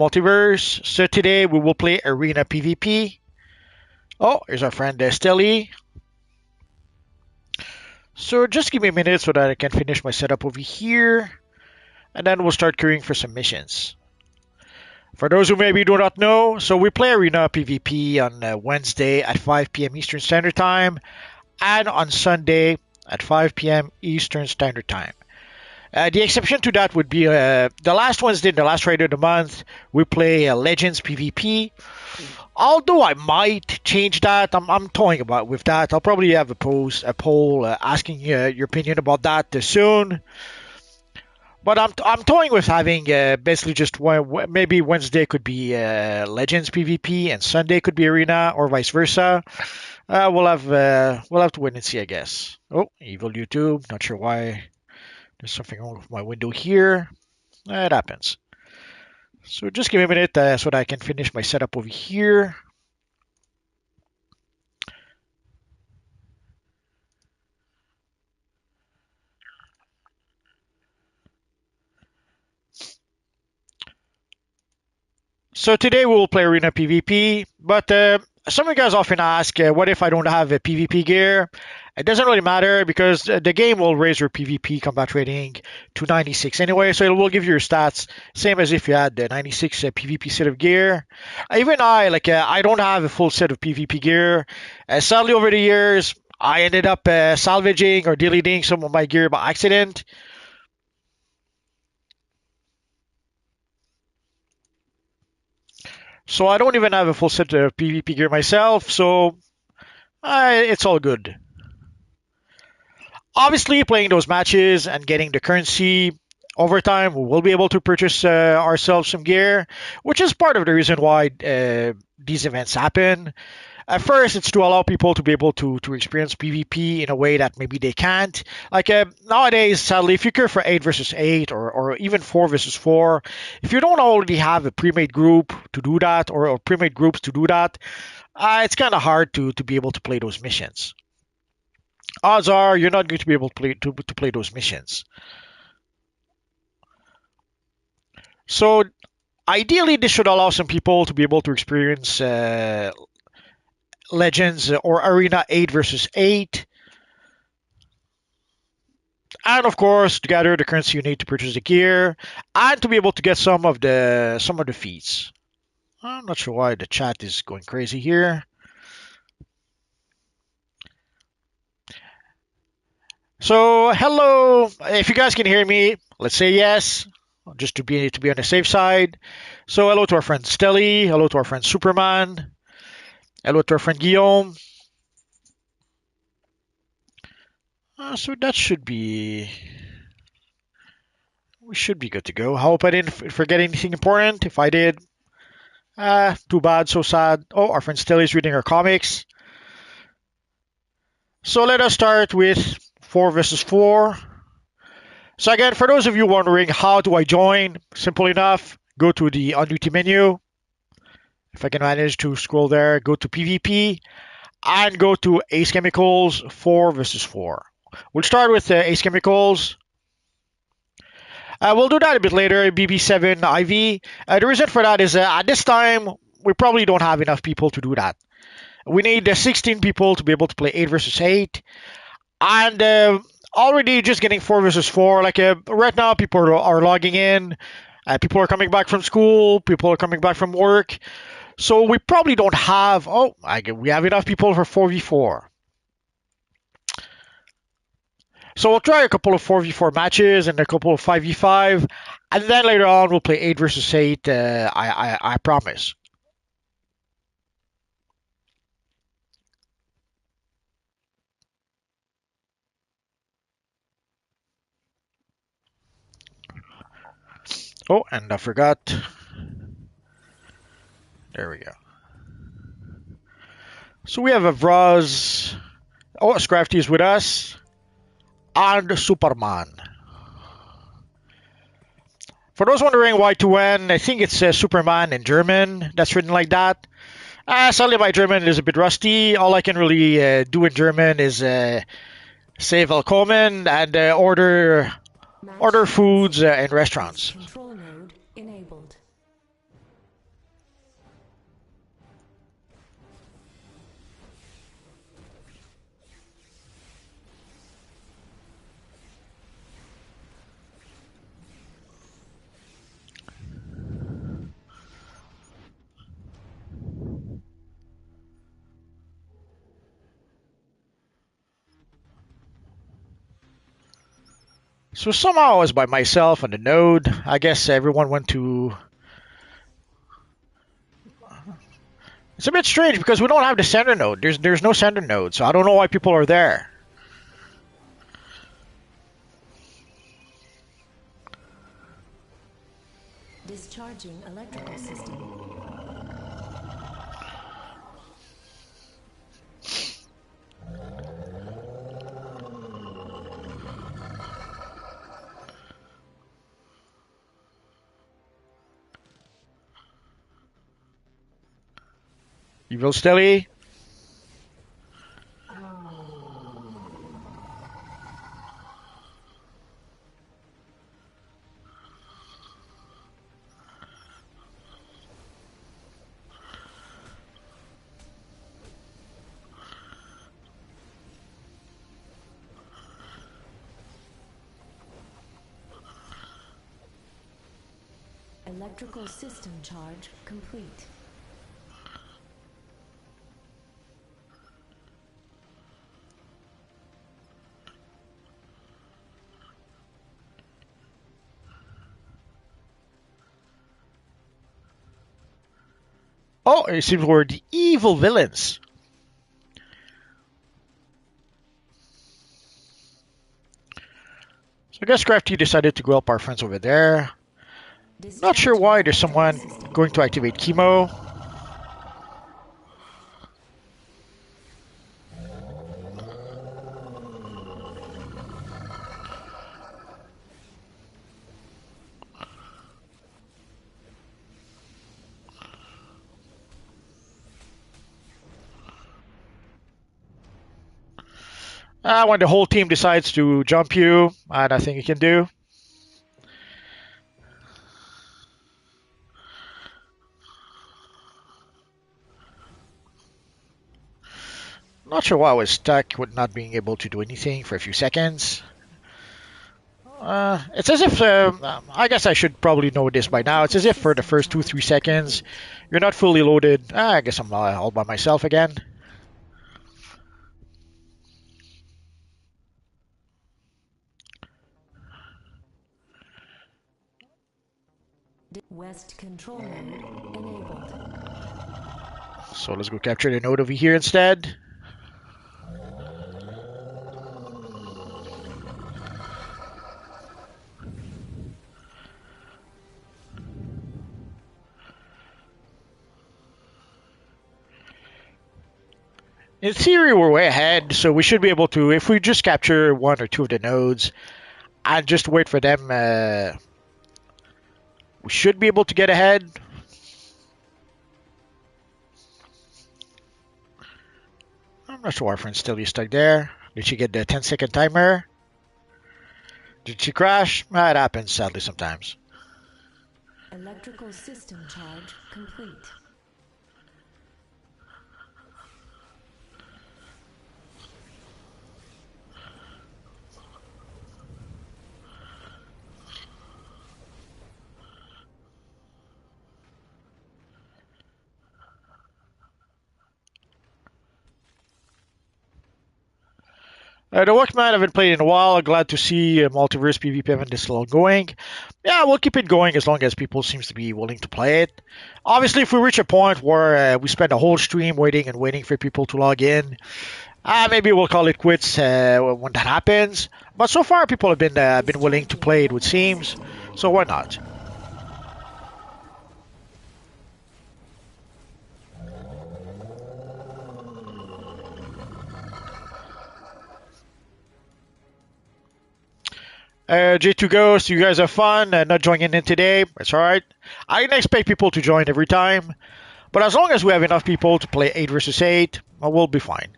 Multiverse. So today we will play Arena PvP. Oh, here's our friend Stelly. So just give me a minute so that I can finish my setup over here. And then we'll start queuing for some missions. For those who maybe do not know, so we play Arena PvP on Wednesday at 5 p.m. Eastern Standard Time. And on Sunday at 5 p.m. Eastern Standard Time. The exception to that would be the last Wednesday, the last Friday of the month, we play Legends PvP. Although I might change that, I'm toying about with that. I'll probably have a poll asking your opinion about that soon. But I'm toying with having basically just maybe Wednesday could be Legends PvP and Sunday could be Arena or vice versa. We'll have to wait and see, I guess. Oh, evil YouTube. Not sure why. There's something wrong with my window here. It happens. So just give me a minute so that I can finish my setup over here. So today we will play Arena PvP, but some of you guys often ask, what if I don't have a PvP gear? It doesn't really matter because the game will raise your PvP combat rating to 96 anyway, so it will give you your stats same as if you had the 96 PvP set of gear. Even I don't have a full set of PvP gear. Sadly, over the years, I ended up salvaging or deleting some of my gear by accident. So I don't even have a full set of PvP gear myself, so it's all good. Obviously, playing those matches and getting the currency over time, we will be able to purchase ourselves some gear, which is part of the reason why these events happen. At first, it's to allow people to be able to experience PvP in a way that maybe they can't. Nowadays, sadly, if you care for 8 versus 8 or even 4 versus 4, if you don't already have a pre-made group to do that or pre-made groups to do that, it's kind of hard to be able to play those missions. Odds are you're not going to be able to play those missions. So ideally, this should allow some people to be able to experience Legends or Arena 8 versus 8. And of course, to gather the currency you need to purchase the gear and to be able to get some of the feats. I'm not sure why the chat is going crazy here. So, hello. If you guys can hear me, let's say yes, just to be on the safe side. So, hello to our friend Stelly. Hello to our friend Superman. Hello to our friend Guillaume. So that should be... We should be good to go. I hope I didn't forget anything important. If I did, too bad, so sad. Oh, our friend Stelly is reading our comics. So let us start with 4 versus 4. So again, for those of you wondering how do I join, simple enough, go to the on duty menu. If I can manage to scroll there, go to PvP and go to Ace Chemicals 4 versus 4. We'll start with Ace Chemicals. We'll do that a bit later, BB7 IV. The reason for that is at this time, we probably don't have enough people to do that. We need 16 people to be able to play 8 versus 8. And already just getting 4 versus 4. Right now, people are logging in. People are coming back from school. People are coming back from work. So we probably don't have... we have enough people for 4v4. So we'll try a couple of 4v4 matches and a couple of 5v5. And then later on, we'll play 8 versus 8. I promise. Oh, and I forgot. There we go. So we have a Vraz. Oh, Scrafty is with us. And Superman. For those wondering why to when, I think it's Superman in German. That's written like that. Sadly, my German is a bit rusty. All I can really do in German is say willkommen and order foods in restaurants. Control node enabled. So somehow I was by myself on the node. I guess everyone went to... It's a bit strange because we don't have the center node. There's no center node, so I don't know why people are there. Discharging electrical system. Evil Stilly. Electrical system charge complete. Oh, it seems we're the evil villains. So I guess Crafty decided to go help our friends over there. Not sure why there's someone going to activate chemo. When the whole team decides to jump you, nothing you can do. Not sure why I was stuck with not being able to do anything for a few seconds. It's as if, I guess I should probably know this by now. It's as if for the first 2-3 seconds, you're not fully loaded. I guess I'm all by myself again. West control node enabled. So let's go capture the node over here instead. In theory, we're way ahead, so we should be able to, if we just capture 1 or 2 of the nodes and just wait for them, we should be able to get ahead. I'm not sure why our friend's still stuck there. Did she get the 10-second timer? Did she crash? That happens, sadly, sometimes. Electrical system charge complete. The Workman I haven't played in a while. Glad to see Multiverse PvP event is still going. Yeah, we'll keep it going as long as people seems to be willing to play it. Obviously, if we reach a point where we spend a whole stream waiting and waiting for people to log in, maybe we'll call it quits when that happens. But so far, people have been willing to play it, it seems. So why not? J2 Ghost, you guys have fun not joining in today. It's alright. I didn't expect people to join every time. But as long as we have enough people to play 8 versus 8, we'll be fine.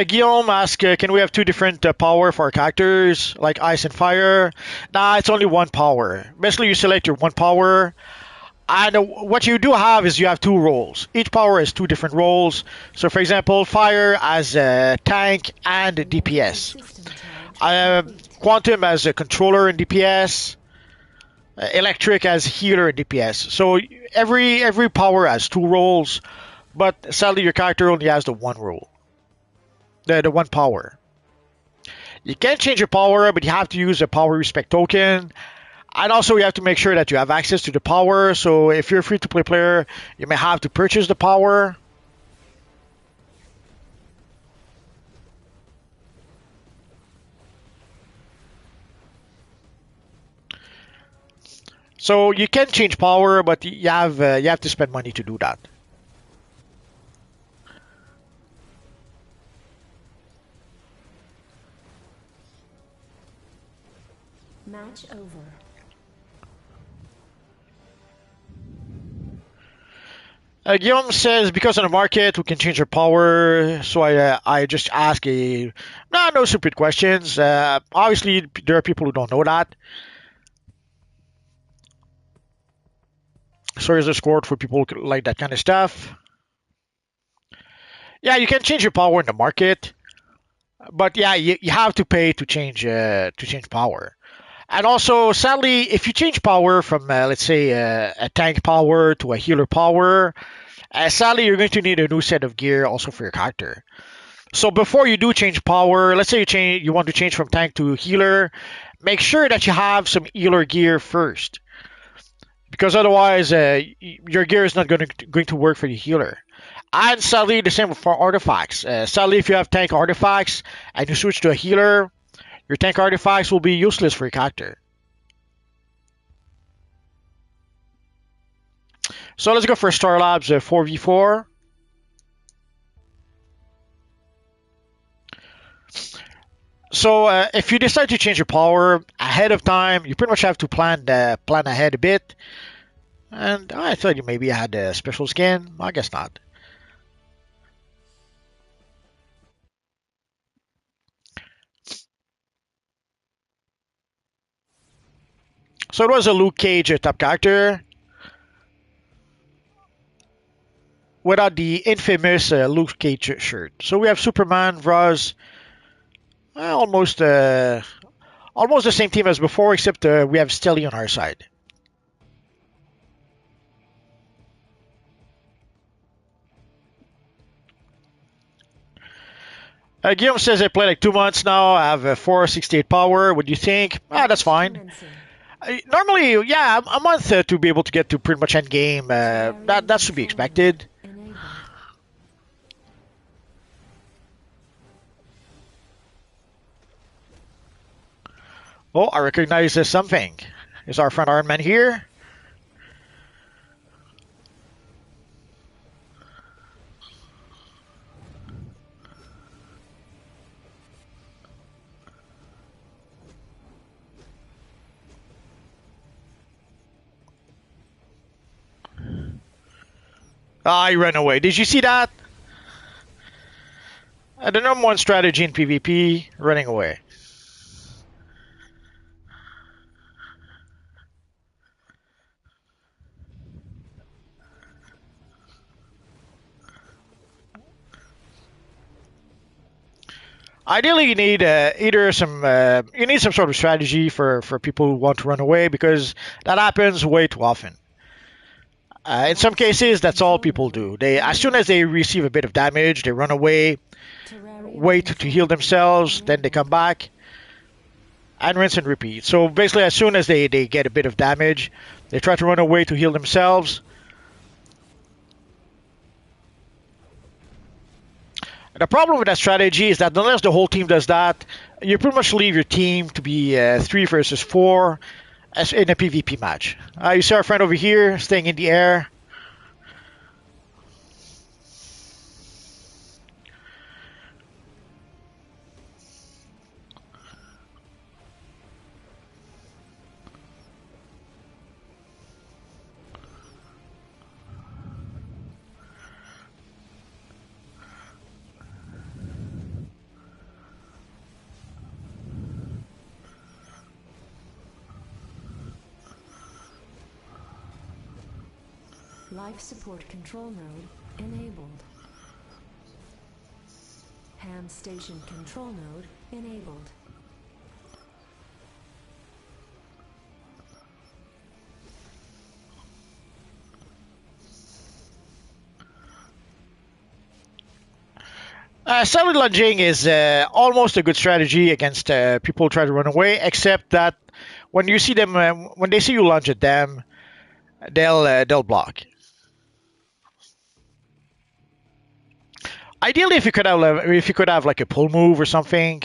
Guillaume asks, can we have 2 different power for our characters, like ice and fire? Nah, it's only 1 power. Basically, you select your 1 power. And what you do have is you have 2 roles. Each power has 2 different roles. So, for example, fire as a tank and a DPS. Quantum as a controller in DPS. Electric as healer in DPS. So every power has 2 roles, but sadly your character only has the 1 role. The 1 power. You can change your power, but you have to use a power respect token. And also, you have to make sure that you have access to the power. So if you're a free-to-play player, you may have to purchase the power. So you can change power, but you have to spend money to do that. Match over. Guillaume says because on the market we can change our power, so I just ask no stupid questions. Obviously there are people who don't know that. So here's a score for people who like that kind of stuff. Yeah, you can change your power in the market, but yeah, you have to pay to change power. And also, sadly, if you change power from let's say a tank power to a healer power, sadly you're going to need a new set of gear also for your character. So before you do change power, let's say you want to change from tank to healer, make sure that you have some healer gear first, because otherwise your gear is not going to work for the healer. And sadly, the same for artifacts. Sadly, if you have tank artifacts and you switch to a healer, your tank artifacts will be useless for your character. So let's go for Star Labs 4v4. So if you decide to change your power ahead of time, you pretty much have to plan ahead a bit. And I thought you maybe had a special skin. I guess not. So it was a Luke Cage top character without the infamous Luke Cage shirt. So we have Superman, Roz, almost the same team as before, except we have Stelly on our side. Guillaume says I play like 2 months now. I have 468 power. What do you think? That's fine. Normally, yeah, a month to be able to get to pretty much end game. That should be expected. Oh, I recognize something. Is our friend Iron Man here? Ah, he ran away. Did you see that? The number one strategy in PvP, running away. Ideally, you need you need some sort of strategy for people who want to run away, because that happens way too often. In some cases, that's all people do. They, as soon as they receive a bit of damage, they run away, wait to heal themselves, then they come back, and rinse and repeat. So basically, as soon as they get a bit of damage, they try to run away to heal themselves. The problem with that strategy is that unless the whole team does that, you pretty much leave your team to be 3 versus 4 as in a PvP match. You see our friend over here staying in the air. Life support control node enabled. Ham station control node enabled. Silent lunging is almost a good strategy against people who try to run away, except that when you see them, when they see you lunge at them, they'll block. Ideally, if you could have like a pull move or something.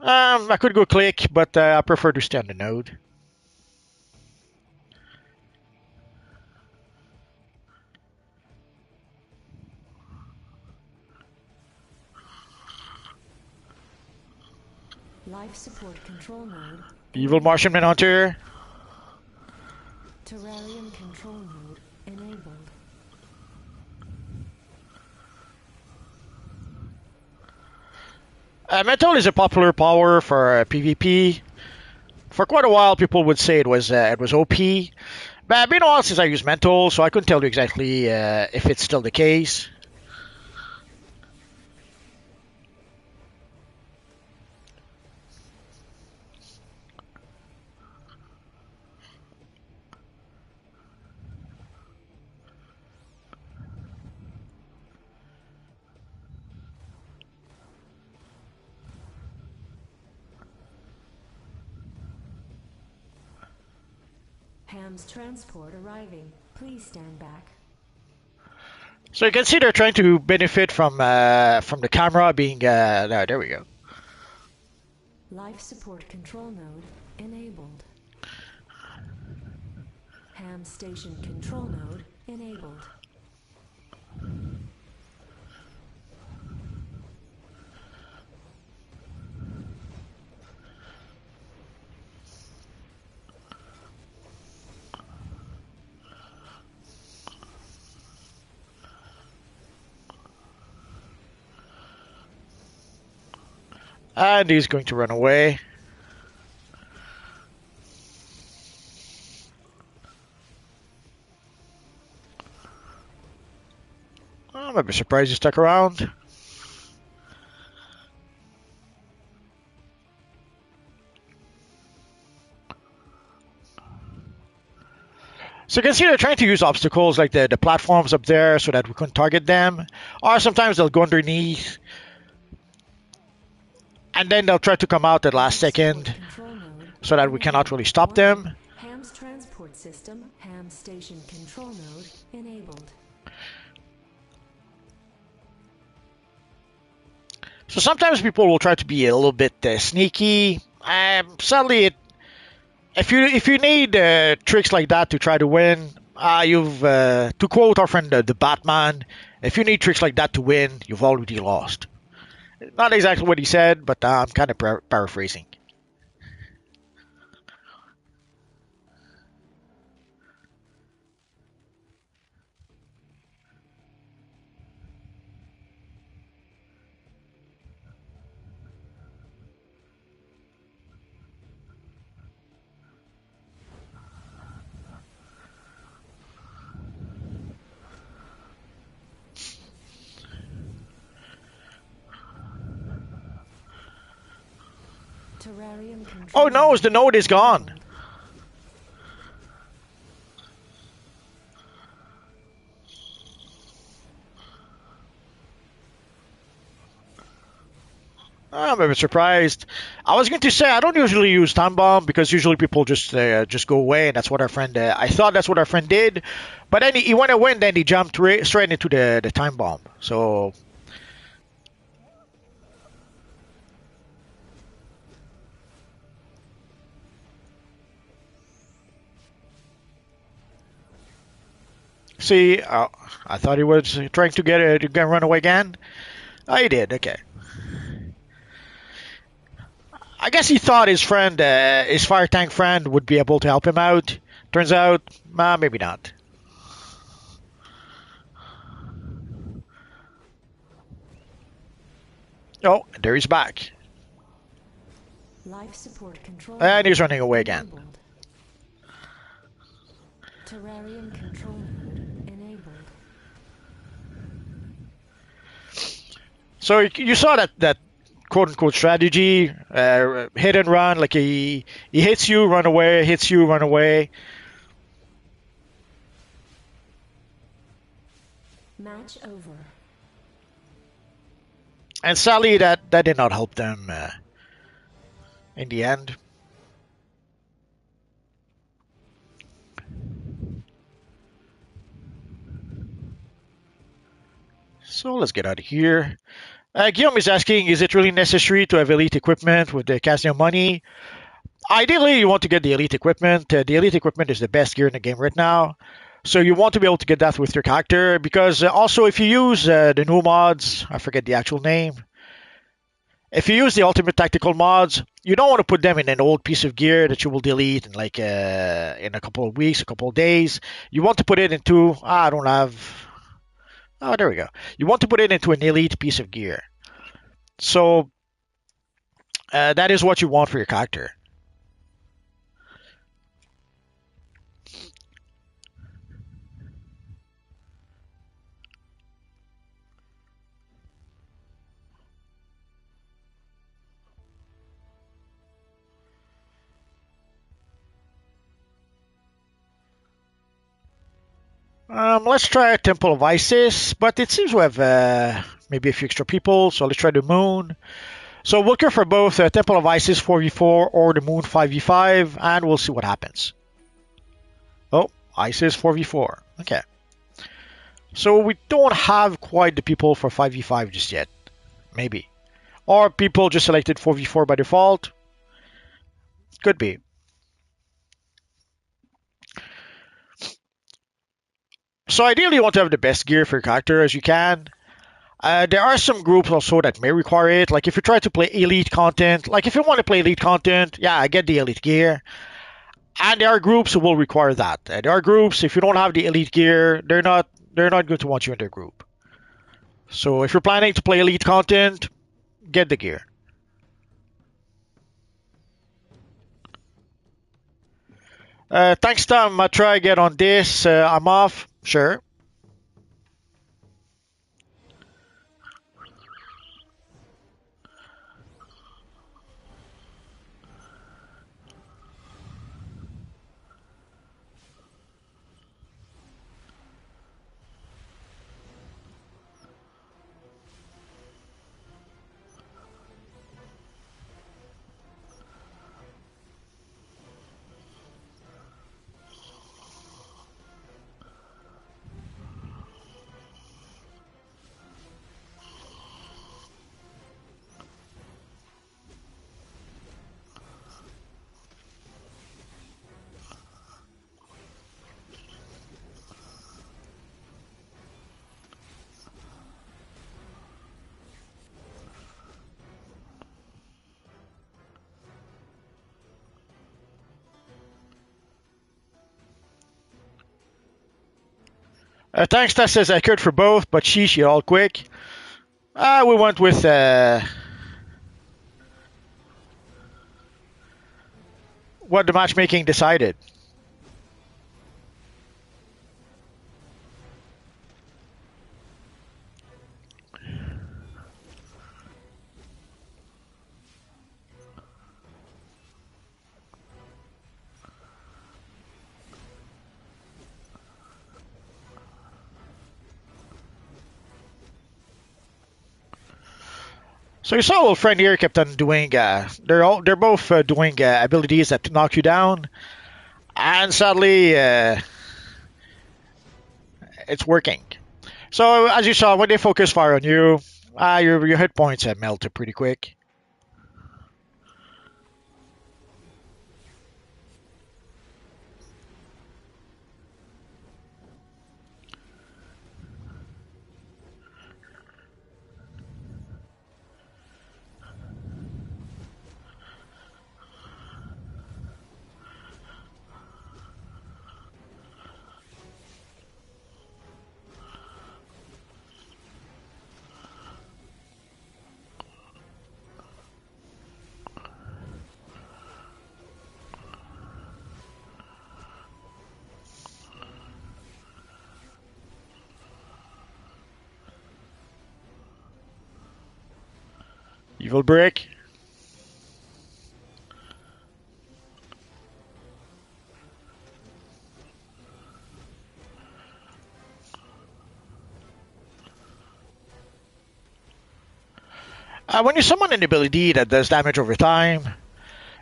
I could go click, but I prefer to stay on the node. Life support control node. Evil Martian Manhunter. Terrarium control node enabled. Metal is a popular power for PvP. For quite a while, people would say it was OP. But it's been a while since I used Mental, so I couldn't tell you exactly if it's still the case. Ham's transport arriving. Please stand back. So you can see they're trying to benefit from the camera being no, there we go. Life support control node enabled. Ham station control node enabled. And he's going to run away. I'm a bit surprised he stuck around. So you can see they're trying to use obstacles like the platforms up there so that we couldn't target them. Or sometimes they'll go underneath. And then they'll try to come out at the last second so that we cannot really stop them. Ham's transport system, Ham station control node enabled. So sometimes people will try to be a little bit sneaky. Sadly, if you need tricks like that to try to win, to quote our friend the Batman, if you need tricks like that to win, you've already lost. Not exactly what he said, but I'm kind of paraphrasing. Terrarium control. Oh no, the node is gone. I'm a bit surprised. I was going to say I don't usually use time bomb because usually people just go away, and that's what our friend. I thought that's what our friend did, but then he went away and then he jumped straight into the time bomb. So. See, I thought he was trying to get run away again. Oh, he did. Okay. I guess he thought his friend, his fire tank friend, would be able to help him out. Turns out, maybe not. Oh, there he's back. Life support control. And he's running away again. Terrarium control node enabled. So you saw that quote unquote strategy, hit and run. Like he hits you, run away, hits you, run away. Match over. And sadly, that did not help them in the end. So let's get out of here. Guillaume is asking, is it really necessary to have elite equipment with the casino money? Ideally, you want to get the elite equipment. The elite equipment is the best gear in the game right now. So you want to be able to get that with your character, because also if you use the new mods, I forget the actual name. If you use the ultimate tactical mods, you don't want to put them in an old piece of gear that you will delete in in a couple of weeks, a couple of days. You want to put it into I don't have. Oh, there we go. You want to put it into an elite piece of gear. So that is what you want for your character. Let's try a Temple of Isis, but it seems we have maybe a few extra people, so let's try the Moon. So we'll go for both Temple of Isis 4v4 or the Moon 5v5, and we'll see what happens. Oh, Isis 4v4. Okay. So we don't have quite the people for 5v5 just yet. Maybe. Or people just selected 4v4 by default. Could be. So ideally you want to have the best gear for your character as you can. There are some groups also that may require it. Like if you try to play elite content, like if you want to play elite content, yeah, I get the elite gear. And there are groups who will require that. There are groups, if you don't have the elite gear, they're not going to want you in their group. So if you're planning to play elite content, get the gear. Thanks, Tom. I'll try again on this. I'm off. Sure. Thanks, Tess says I could for both, but sheesh, you're all quick. We went with what the matchmaking decided. So you saw a little friend here kept on doing. They're both doing abilities that knock you down, and sadly, it's working. So as you saw, when they focus fire on you, your hit points melted pretty quick. Evil brick. When you summon an ability that does damage over time,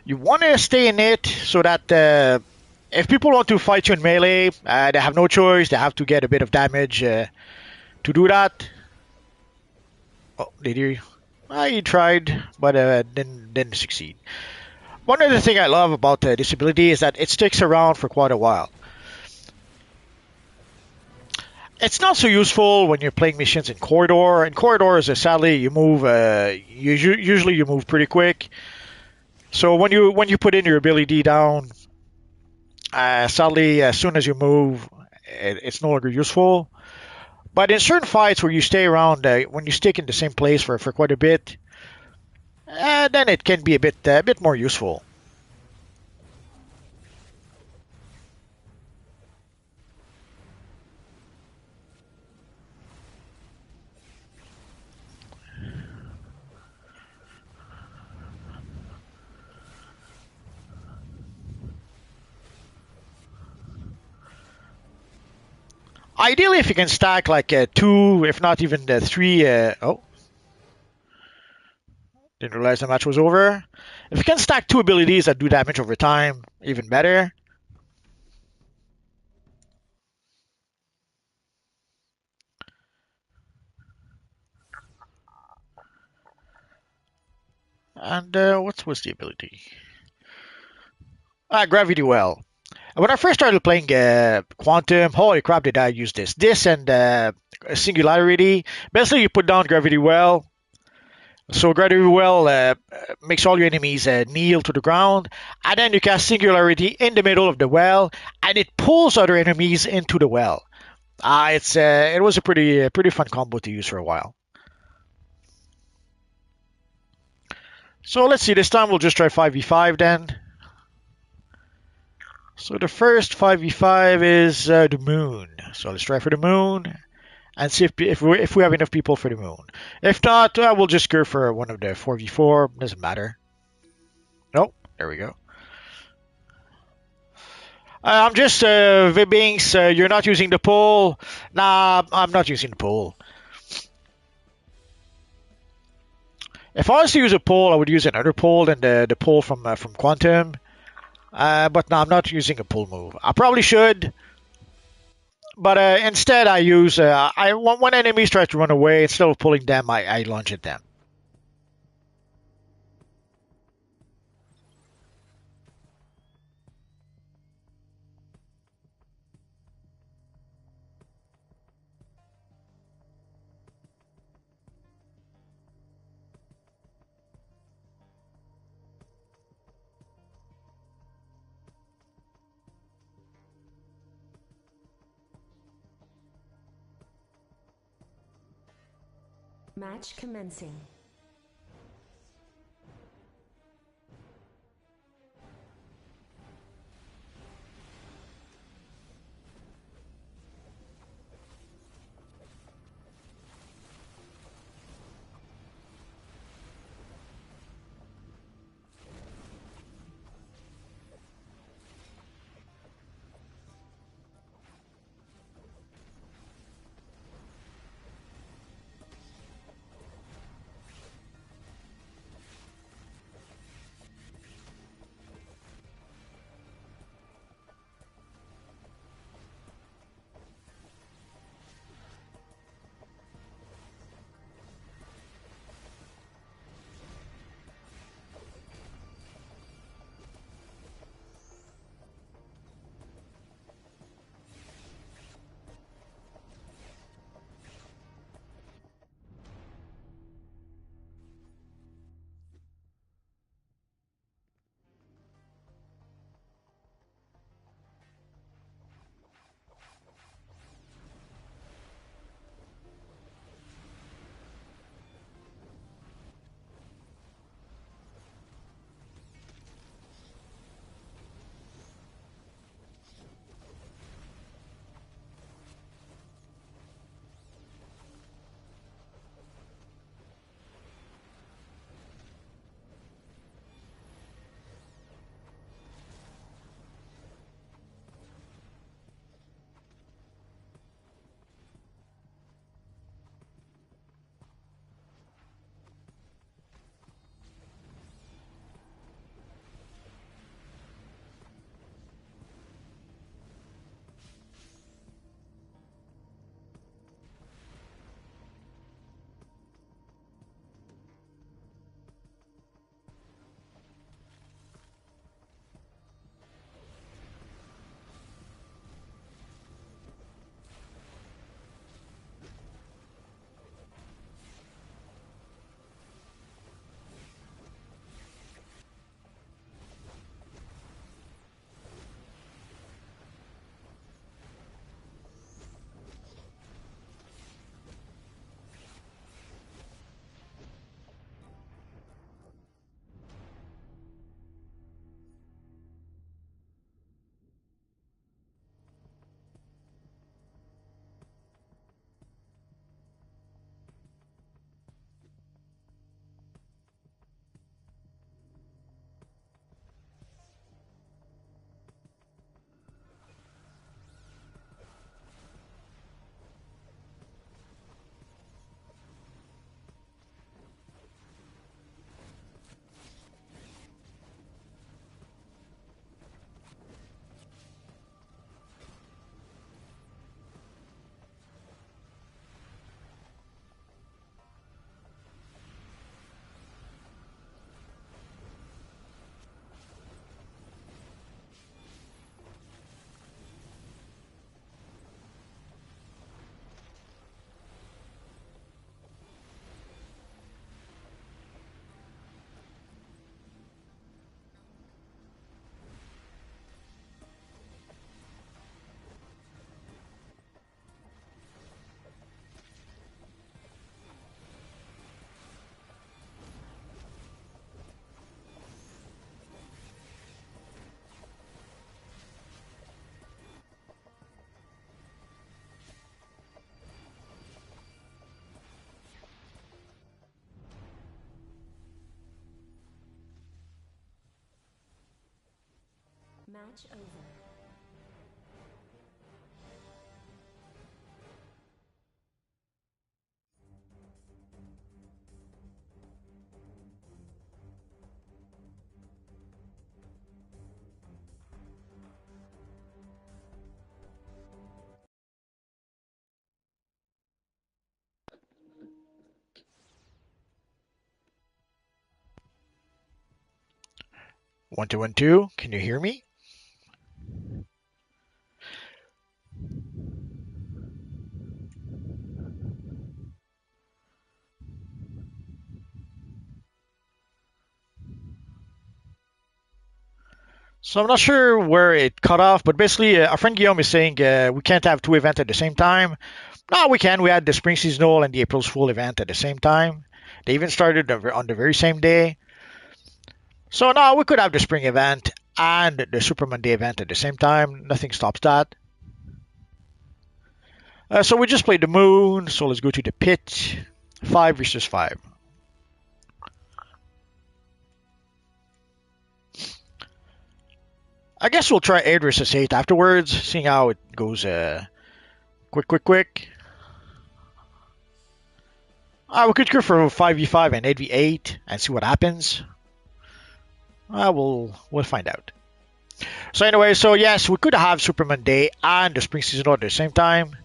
you want to stay in it so that if people want to fight you in melee, they have no choice. They have to get a bit of damage to do that. Oh, did he? He tried, but didn't succeed. One of the things I love about this ability is that it sticks around for quite a while. It's not so useful when you're playing missions in corridor. In corridors, sadly, you move. Usually, you move pretty quick. So when you put in your ability down, sadly, as soon as you move, it's no longer useful. But in certain fights where you stay around, when you stick in the same place for quite a bit, then it can be a bit more useful. Ideally, if you can stack like two, if not even three. Oh, didn't realize the match was over. If you can stack two abilities that do damage over time, even better. And what was the ability? Gravity Well. When I first started playing Quantum, holy crap, did I use this? This and Singularity. Basically, you put down Gravity Well. So Gravity Well makes all your enemies kneel to the ground, and then you cast Singularity in the middle of the well, and it pulls other enemies into the well. It was a pretty fun combo to use for a while. So let's see. This time we'll just try 5v5 then. So the first 5v5 is the moon. So let's try for the moon and see if we have enough people for the moon. If not, we'll just go for one of the 4v4. Doesn't matter. Nope. There we go. I'm just Vibinks. You're not using the pole. Nah, I'm not using the pole. If I was to use a pole, I would use another pole than the pole from Quantum. But no, I'm not using a pull move. I probably should, but instead I use when enemies try to run away, instead of pulling them, I lunge at them. Match commencing. Match over. One, two, 1, 2. Can you hear me? So I'm not sure where it cut off, but basically, our friend Guillaume is saying we can't have two events at the same time. No, we can. We had the Spring Seasonal and the April's Fool event at the same time. They even started on the very same day. So now we could have the Spring event and the Super Monday event at the same time. Nothing stops that. So we just played the Moon. So let's go to the pit. 5 versus 5. I guess we'll try 8 versus 8 afterwards, seeing how it goes. Quick. We could go for 5v5 and 8v8 and see what happens. We'll find out. So anyway, so yes, we could have Superman Day and the Spring Seasonal at the same time.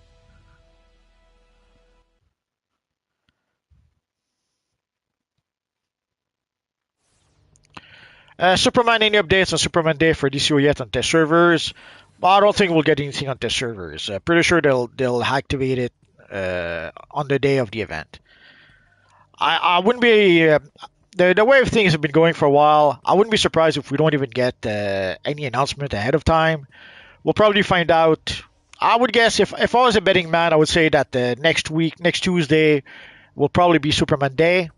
Superman, any updates on Superman Day for DCUO yet on test servers? But I don't think we'll get anything on test servers. Pretty sure they'll activate it on the day of the event. I wouldn't be the way things have been going for a while. I wouldn't be surprised if we don't even get any announcement ahead of time. We'll probably find out. I would guess if I was a betting man, I would say that next week, next Tuesday, will probably be Superman Day,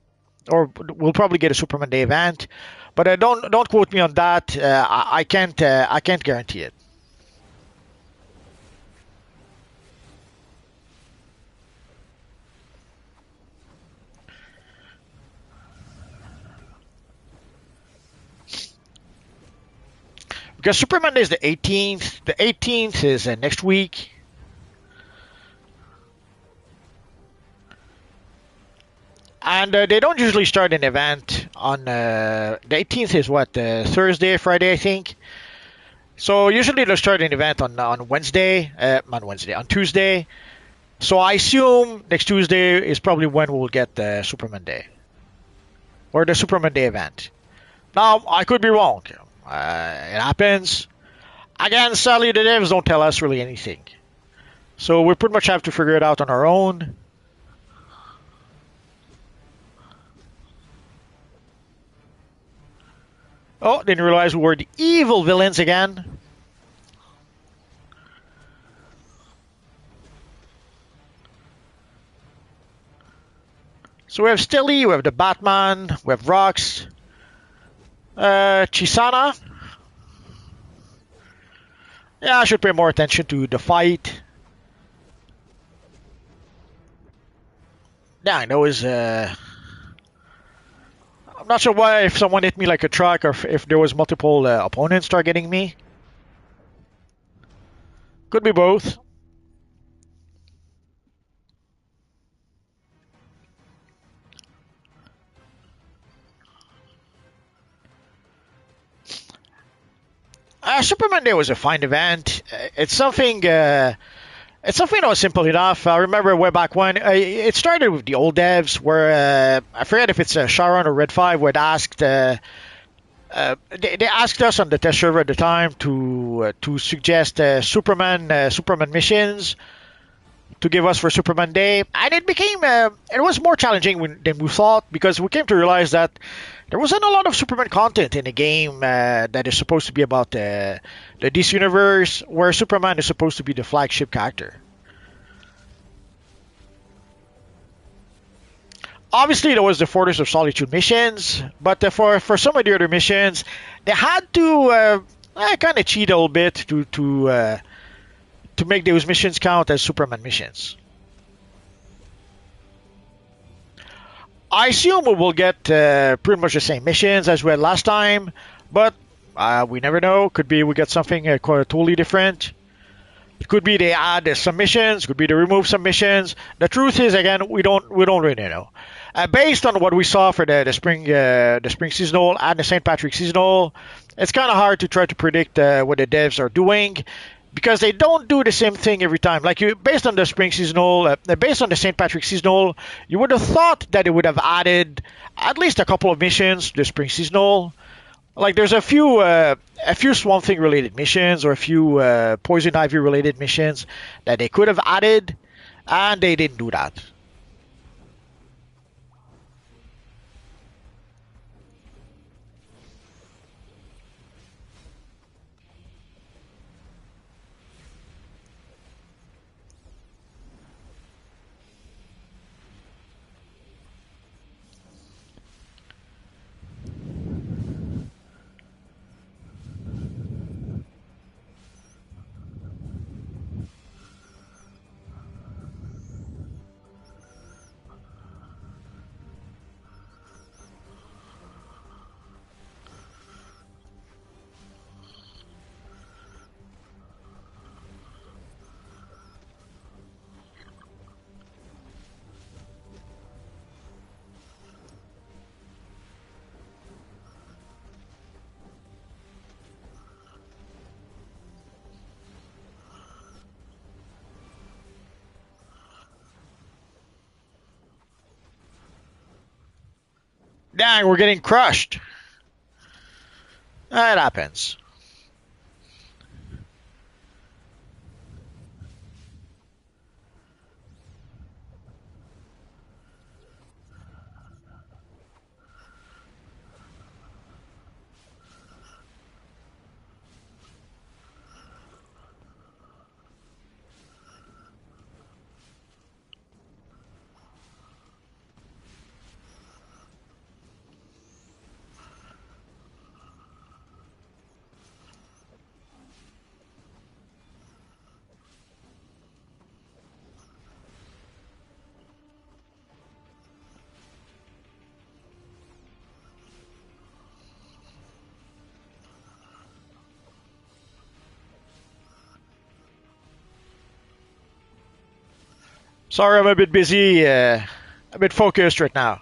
or we'll probably get a Superman Day event. But don't quote me on that. I can't guarantee it. Because Superman Day is the 18th. The 18th is next week. And they don't usually start an event on the 18th is what, Thursday, Friday, I think. So usually they'll start an event on Wednesday, not Wednesday, on Tuesday. So I assume next Tuesday is probably when we'll get the Superman Day. Or the Superman Day event. Now, I could be wrong. It happens. Again, sadly, the devs don't tell us really anything. So we pretty much have to figure it out on our own. Oh, didn't realize we were the evil villains again. So we have Stilly, we have the Batman, we have Rox, Chisana. Yeah, I should pay more attention to the fight. Yeah, I know is I'm not sure why if someone hit me like a truck or if there was multiple opponents targeting me. Could be both. Superman Day was a fine event. It's something. It's something that was simple enough. I remember way back when it started with the old devs, where I forget if it's Sharon or Red 5 would asked. They asked us on the test server at the time to suggest Superman missions to give us for Superman Day, and it became it was more challenging than we thought because we came to realize that there wasn't a lot of Superman content in the game that is supposed to be about the DC universe, where Superman is supposed to be the flagship character. Obviously, there was the Fortress of Solitude missions, but for some of the other missions, they had to kind of cheat a little bit to make those missions count as Superman missions. I assume we will get pretty much the same missions as we had last time, but We never know. Could be we get something totally different. It could be they add some missions. Could be they remove some missions. The truth is, again, we don't really know. Based on what we saw for the spring seasonal and the St. Patrick seasonal, it's kind of hard to try to predict what the devs are doing because they don't do the same thing every time. Like based on the spring seasonal, based on the St. Patrick seasonal, you would have thought that they would have added at least a couple of missions to the spring seasonal. Like there's a few Swamp Thing related missions or a few Poison Ivy related missions that they could have added, and they didn't do that. Dang, we're getting crushed. That happens. Sorry, I'm a bit busy, a bit focused right now.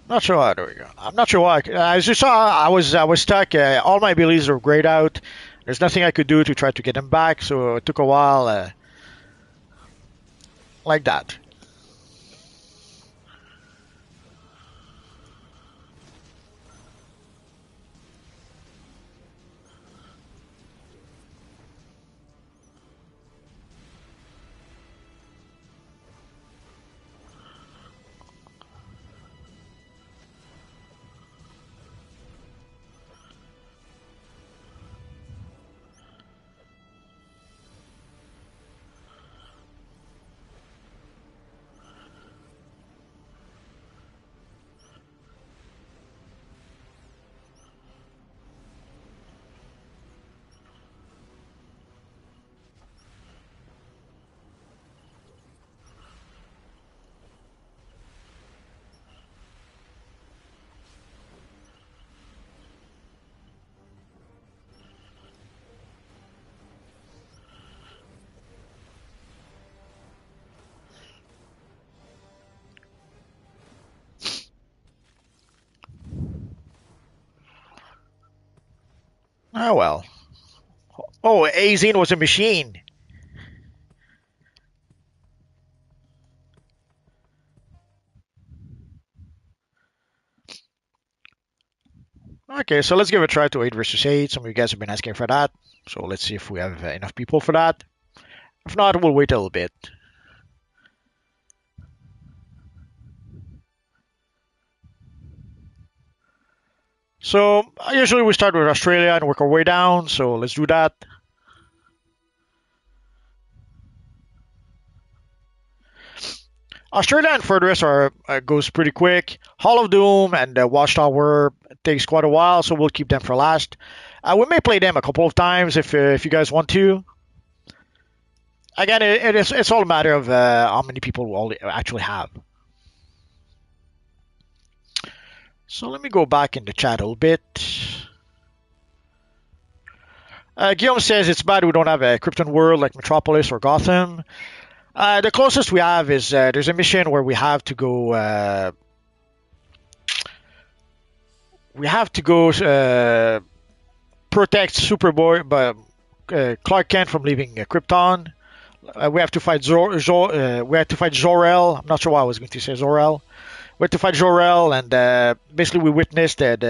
Not sure why. There we go. I'm not sure why. As you saw, I was stuck. All my abilities are grayed out. There's nothing I could do to try to get them back, so it took a while, like that. Oh well. Oh, Azine was a machine. Okay, so let's give a try to 8 versus 8. Some of you guys have been asking for that. So let's see if we have enough people for that. If not, we'll wait a little bit. So usually we start with Australia and work our way down. So let's do that. Australia and Furthest are goes pretty quick. Hall of Doom and Watchtower takes quite a while, so we'll keep them for last. We may play them a couple of times if you guys want to. Again, it's all a matter of how many people we all actually have. So let me go back in the chat a little bit. Guillaume says it's bad we don't have a Krypton world like Metropolis or Gotham. The closest we have is there's a mission where we have to go protect Superboy, but Clark Kent from leaving Krypton. We have to fight we have to fight Zor-El. I'm not sure why I was going to say Zor-El. We had to fight Jor-El, and basically we witnessed that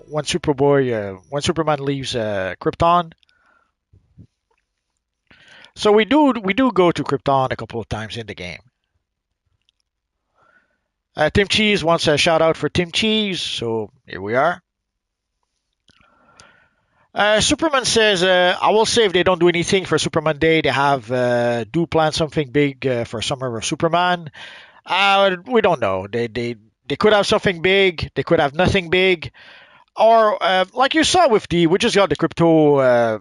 when Superman leaves Krypton. So we do go to Krypton a couple of times in the game. Tim Cheese wants a shout out for Tim Cheese, so here we are. Superman says, I will say if they don't do anything for Superman Day, they have do plan something big for Summer of Superman. We don't know. They could have something big. They could have nothing big. Or like you saw with we just got the crypto.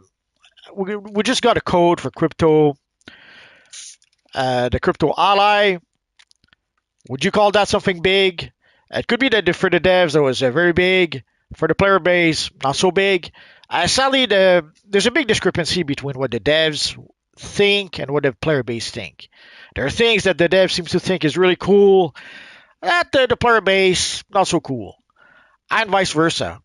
We just got a code for crypto. The crypto ally. Would you call that something big? It could be that for the devs that was very big. For the player base, not so big. Sadly, there's a big discrepancy between what the devs think and what the player base think. There are things that the devs seems to think is really cool that the player base not so cool, and vice versa.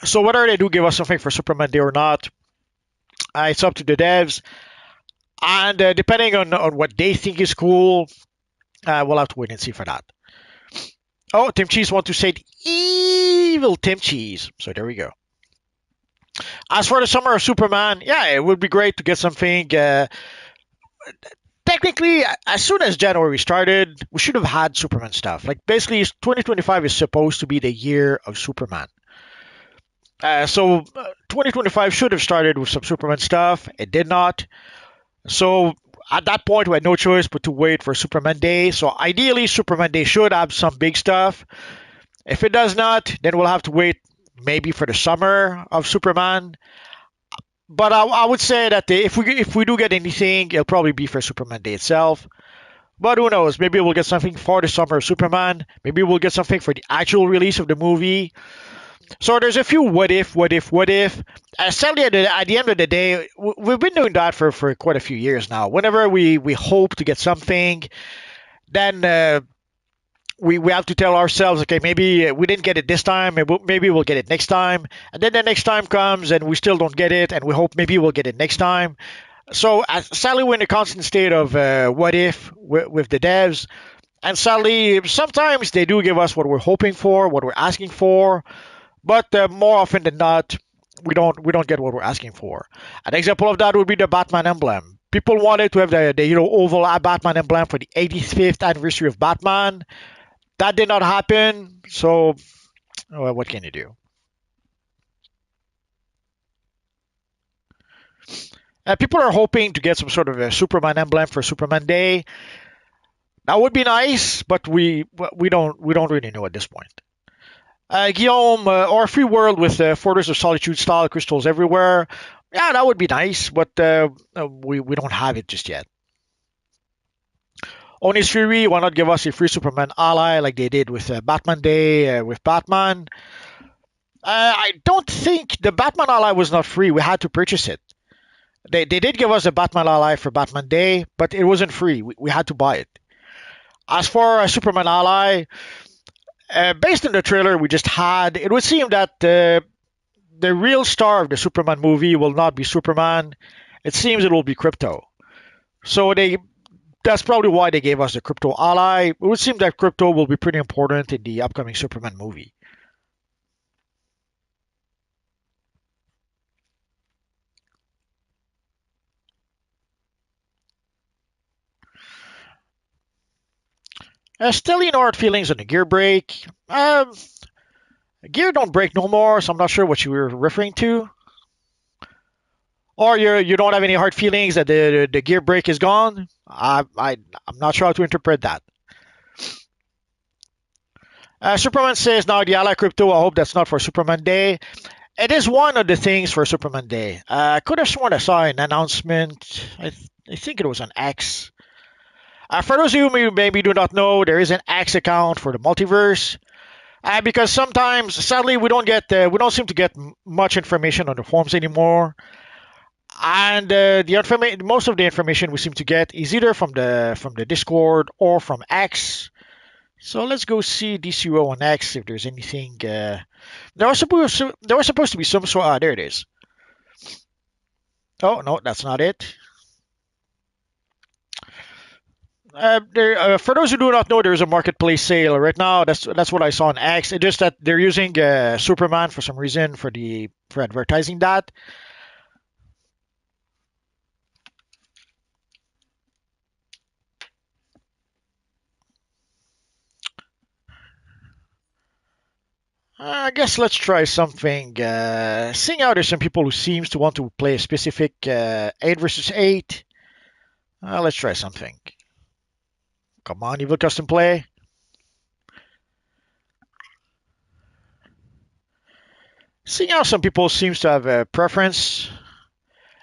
So whether they do give us something for Superman Day or not, it's up to the devs. And depending on what they think is cool, we'll have to wait and see for that. Oh, Tim Cheese want to say evil Tim Cheese. So there we go. As for the Summer of Superman, yeah, it would be great to get something. Technically, as soon as January started, we should have had Superman stuff. Like basically, 2025 is supposed to be the year of Superman. So 2025 should have started with some Superman stuff. It did not. So at that point, we had no choice but to wait for Superman Day. So ideally, Superman Day should have some big stuff. If it does not, then we'll have to wait maybe for the summer of Superman. But I would say that if we do get anything, it'll probably be for Superman Day itself. But who knows? Maybe we'll get something for the summer of Superman. Maybe we'll get something for the actual release of the movie. So there's a few what if. Sadly, at the end of the day, we've been doing that for quite a few years now. Whenever we hope to get something, then we have to tell ourselves, okay, maybe we didn't get it this time, maybe we'll get it next time. And then the next time comes and we still don't get it, and we hope maybe we'll get it next time. So sadly, we're in a constant state of what if with the devs. And sadly, sometimes they do give us what we're hoping for, what we're asking for. But more often than not, we don't get what we're asking for. An example of that would be the Batman emblem. People wanted to have the oval Batman emblem for the 85th anniversary of Batman. That did not happen. So what can you do? People are hoping to get some sort of a Superman emblem for Superman Day. That would be nice, but we don't really know at this point. Guillaume, or a free world with Fortress of Solitude style crystals everywhere. Yeah, that would be nice, but we don't have it just yet. Onis Fury, why not give us a free Superman ally like they did with Batman Day with Batman? I don't think the Batman ally was not free. We had to purchase it. They did give us a Batman ally for Batman Day, but it wasn't free. We had to buy it. As for a Superman ally, based on the trailer we just had, it would seem that the real star of the Superman movie will not be Superman. It seems it will be Crypto. So that's probably why they gave us the Crypto ally. It would seem that Crypto will be pretty important in the upcoming Superman movie. Still, hard feelings on the gear break. Gear don't break no more, so I'm not sure what you were referring to. Or you don't have any hard feelings that the gear break is gone. I'm not sure how to interpret that. Superman says now the Ally Crypto. I hope that's not for Superman Day. It is one of the things for Superman Day. I could have sworn I saw an announcement. I think it was on X. For those of you who maybe do not know, there is an X account for the multiverse. Because sometimes, sadly, we don't seem to get much information on the forums anymore. And most of the information we seem to get is either from the Discord or from X. So let's go see DCUO on X if there's anything. There was supposed to be some sort. Ah, there it is. Oh no, that's not it. For those who do not know, there's a marketplace sale right now. That's what I saw on X. It's just that they're using Superman for some reason for advertising that. I guess let's try something. Seeing how there's some people who seems to want to play a specific 8 versus 8. Let's try something. Come on, Evil Custom Play. Seeing how some people seems to have a preference.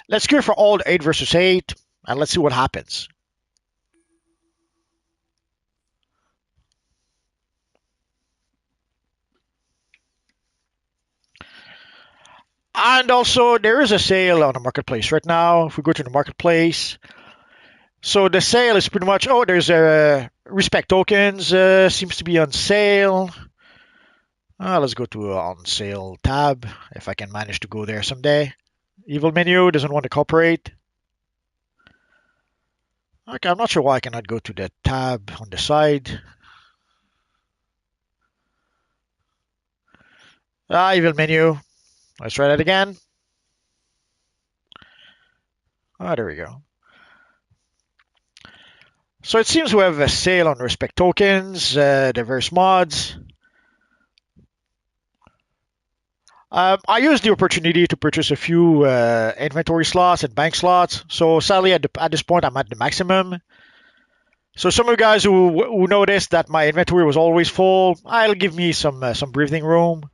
Let's go for all 8 versus 8 and let's see what happens. And also, there is a sale on the marketplace right now. If we go to the marketplace, so the sale is pretty much, oh, there's respect tokens, seems to be on sale. Let's go to on sale tab, if I can manage to go there someday. Evil menu doesn't want to cooperate. Okay, I'm not sure why I cannot go to the tab on the side. Evil menu. Let's try that again. There we go. So it seems we have a sale on respect tokens, diverse mods. I used the opportunity to purchase a few inventory slots and bank slots. So sadly, at this point, I'm at the maximum. So some of you guys who noticed that my inventory was always full, I'll give me some breathing room.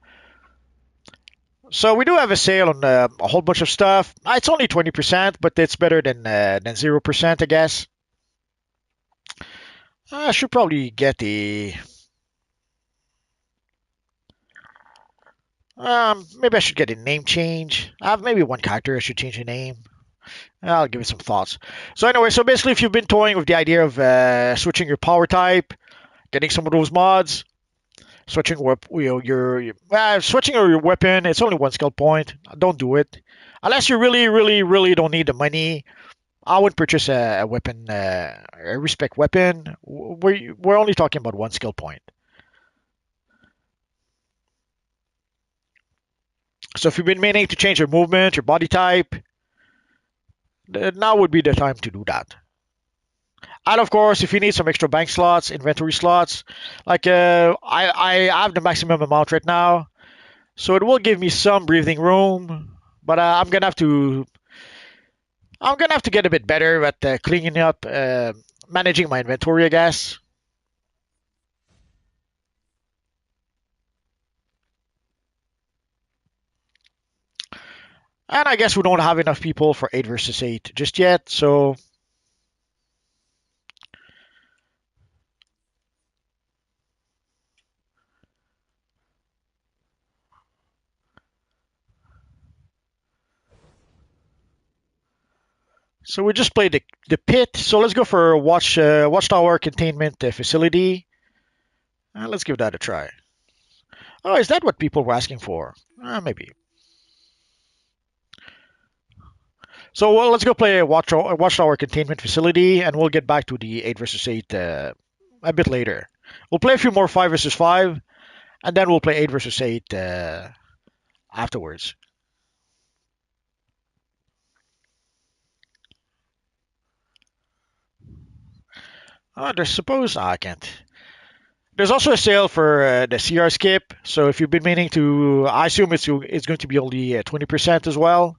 So we do have a sale on a whole bunch of stuff. It's only 20%, but it's better than 0%, I guess. I should probably get the. Maybe I should get a name change. I have maybe one character I should change the name. I'll give it some thoughts. So anyway, so basically, if you've been toying with the idea of switching your power type, getting some of those mods, switching switching your weapon, it's only one skill point. Don't do it unless you really, really, really don't need the money. I would purchase a weapon, a respect weapon. We're only talking about one skill point. So if you've been meaning to change your movement, your body type, now would be the time to do that. And of course, if you need some extra bank slots, inventory slots, like I have the maximum amount right now, so it will give me some breathing room. But I'm gonna have to get a bit better at cleaning up, managing my inventory, I guess. And I guess we don't have enough people for 8 versus 8 just yet, so we just played the pit. So let's go for watchtower containment facility. Let's give that a try. Oh, is that what people were asking for? Maybe. So well, let's go play a watchtower containment facility, and we'll get back to the 8 versus 8 a bit later. We'll play a few more 5 versus 5, and then we'll play 8 versus 8 afterwards. I can't. There's also a sale for the CR skip. So if you've been meaning to, I assume it's going to be only 20% as well.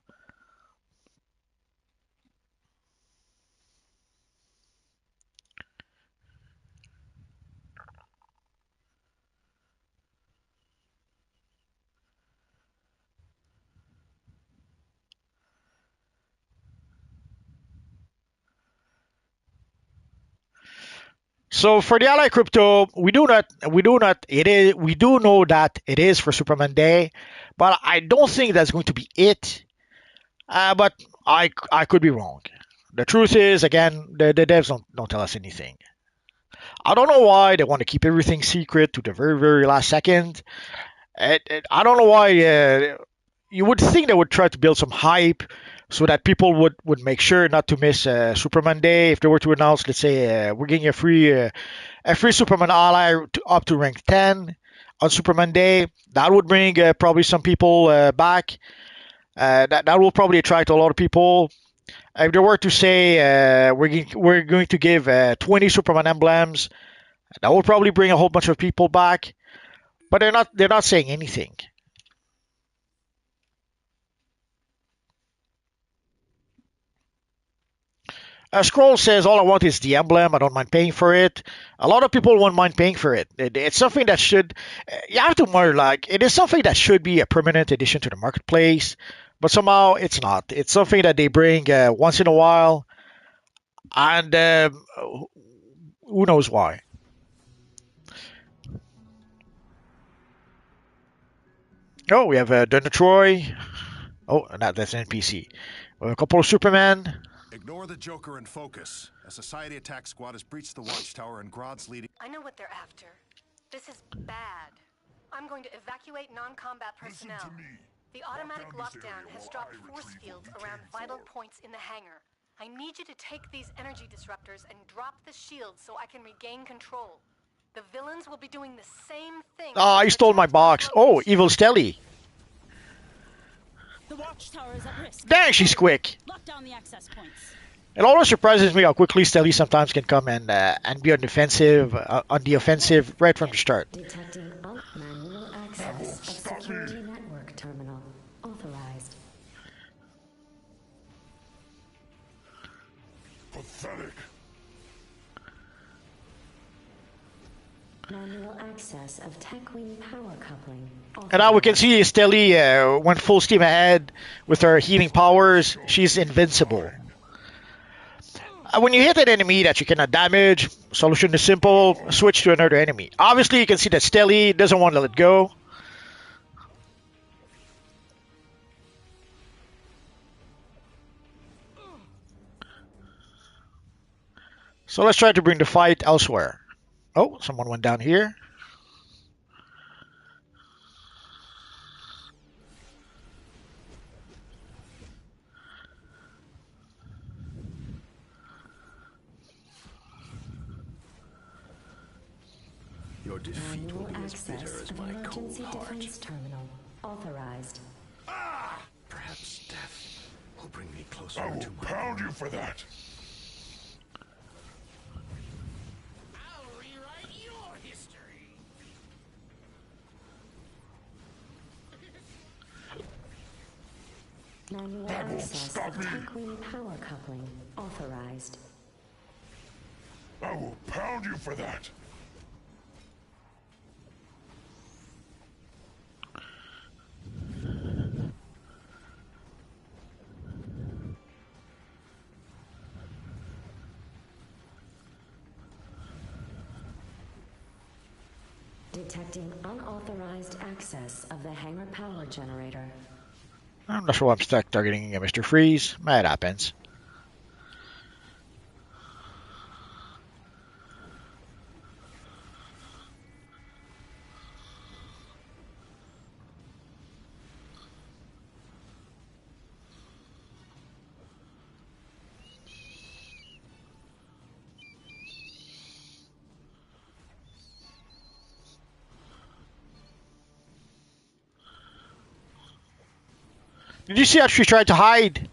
So for the Ally crypto, we do know that it is for Superman Day, but I don't think that's going to be it. But I could be wrong. The truth is, again, the devs don't tell us anything. I don't know why they want to keep everything secret to the very last second. I don't know why. You would think they would try to build some hype so that people would make sure not to miss Superman Day if they were to announce, let's say, we're getting a free Superman ally up to rank 10 on Superman Day. That would bring probably some people back. That will probably attract a lot of people. If they were to say we're going to give 20 Superman emblems, that will probably bring a whole bunch of people back. But they're not saying anything. Scroll says all I want is the emblem. I don't mind paying for it. A lot of people won't mind paying for it. It's something that should you have to wonder like it is something that should be a permanent addition to the marketplace, but somehow it's not. It's something that they bring once in a while, and who knows why. Oh, we have Donna Troy. Oh, that's an NPC. We have a couple of Superman. Ignore the Joker and focus. A society attack squad has breached the watchtower and Grodd's leading. I know what they're after. This is bad. I'm going to evacuate non-combat personnel. The automatic lockdown has dropped force fields around vital points in the hangar. I need you to take these energy disruptors and drop the shields so I can regain control. The villains will be doing the same thing. Oh, he stole my box. Oh, Evil Stelly. The watchtower is at risk. Dang, she's quick. Lock down the access points. It always surprises me how quickly Stelly sometimes can come and be on the offensive right from the start. Detecting manual access of security network terminal. Authorized. Pathetic. Manual access of Tech Wing power coupling. And now we can see Stelly went full steam ahead with her healing powers. She's invincible. When you hit an enemy that you cannot damage, solution is simple, switch to another enemy. Obviously, you can see that Stelly doesn't want to let go. So let's try to bring the fight elsewhere. Oh, someone went down here. Your defeat will Manual be as bitter access as of my cold emergency heart. defense terminal. Authorized. Perhaps death will bring me closer I will to my pound you for that. I'll rewrite your history. Manual That won't access stop of me. Tech Wing power coupling. Authorized. I will pound you for that. Detecting unauthorized access of the hangar power generator. I'm not sure why I'm stuck targeting Mr. Freeze. That happens. Did you see how she tried to hide?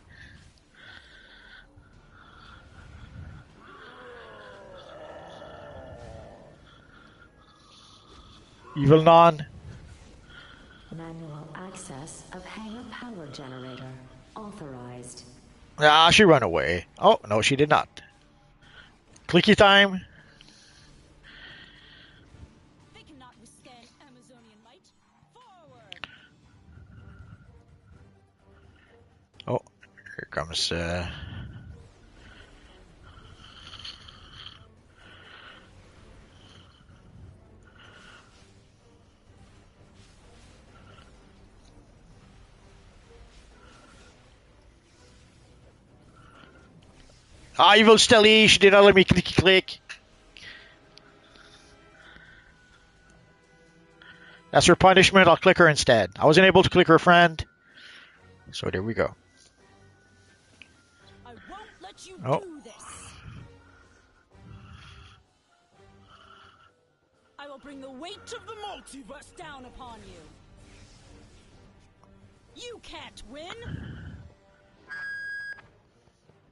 Evil non. Manual access of hangar power generator authorized. Ah, she ran away. Oh, no, she did not. Clicky time. They cannot withstand Amazonian might. Forward! Oh, here comes. Evil Stelly. She did not let me click. That's her punishment. I'll click her instead. I wasn't able to click her friend. So there we go. I won't let you Oh. do this. I will bring the weight of the multiverse down upon you. You can't win.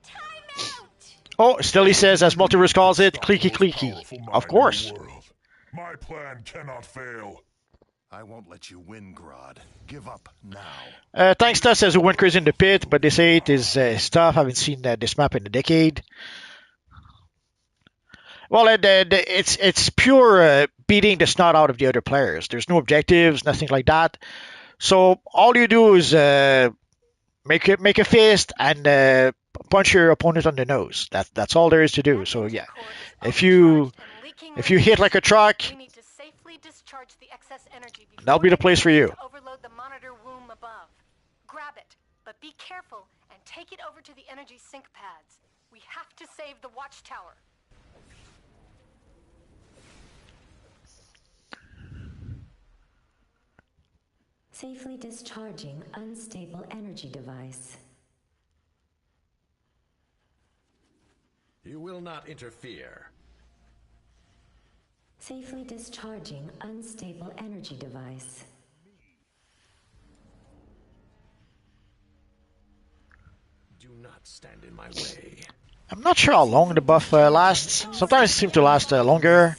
Time out. Oh, Stelly says, as Multiverse calls it, clicky clicky. Powerful Of mind course. in the world. My plan cannot fail. I won't let you win, Grodd. Give up now. Thanks to says who went crazy in the pit, but they say it is stuff. Haven't seen this map in a decade. Well, it's pure beating the snot out of the other players. There's no objectives, nothing like that. So all you do is make a fist and punch your opponent on the nose. That's all there is to do. So yeah, if you hit like a truck, We need to safely discharge the excess energy before that'll be the it place for begins you. to overload the monitor womb above. Grab it, but be careful and take it over to the energy sink pads. We have to save the watchtower. Safely discharging unstable energy device. You will not interfere. Safely discharging unstable energy device. Do not stand in my way. I'm not sure how long the buff lasts. Sometimes it seems to last longer.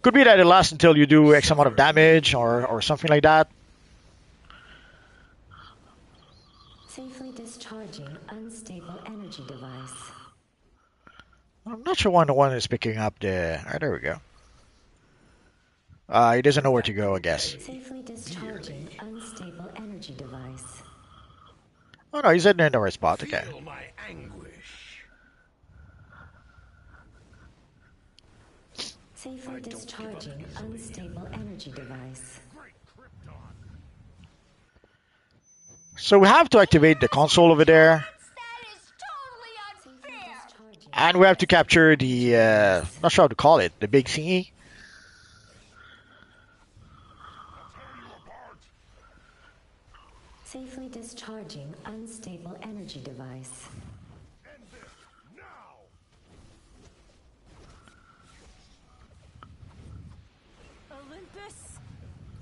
Could be that it lasts until you do X amount of damage or something like that. Safely discharging unstable energy device. I'm not sure when the one is picking up the... Alright, there we go. He doesn't know where to go, I guess. Safely discharging unstable energy device. Oh no, he's in the right spot. Okay. Feel my anguish. Safely discharging unstable energy device. So we have to activate the console over there. That is totally Safely unfair. discharging. And we have to capture the... not sure how to call it. The big thingy. Safely discharging unstable energy device. Olympus,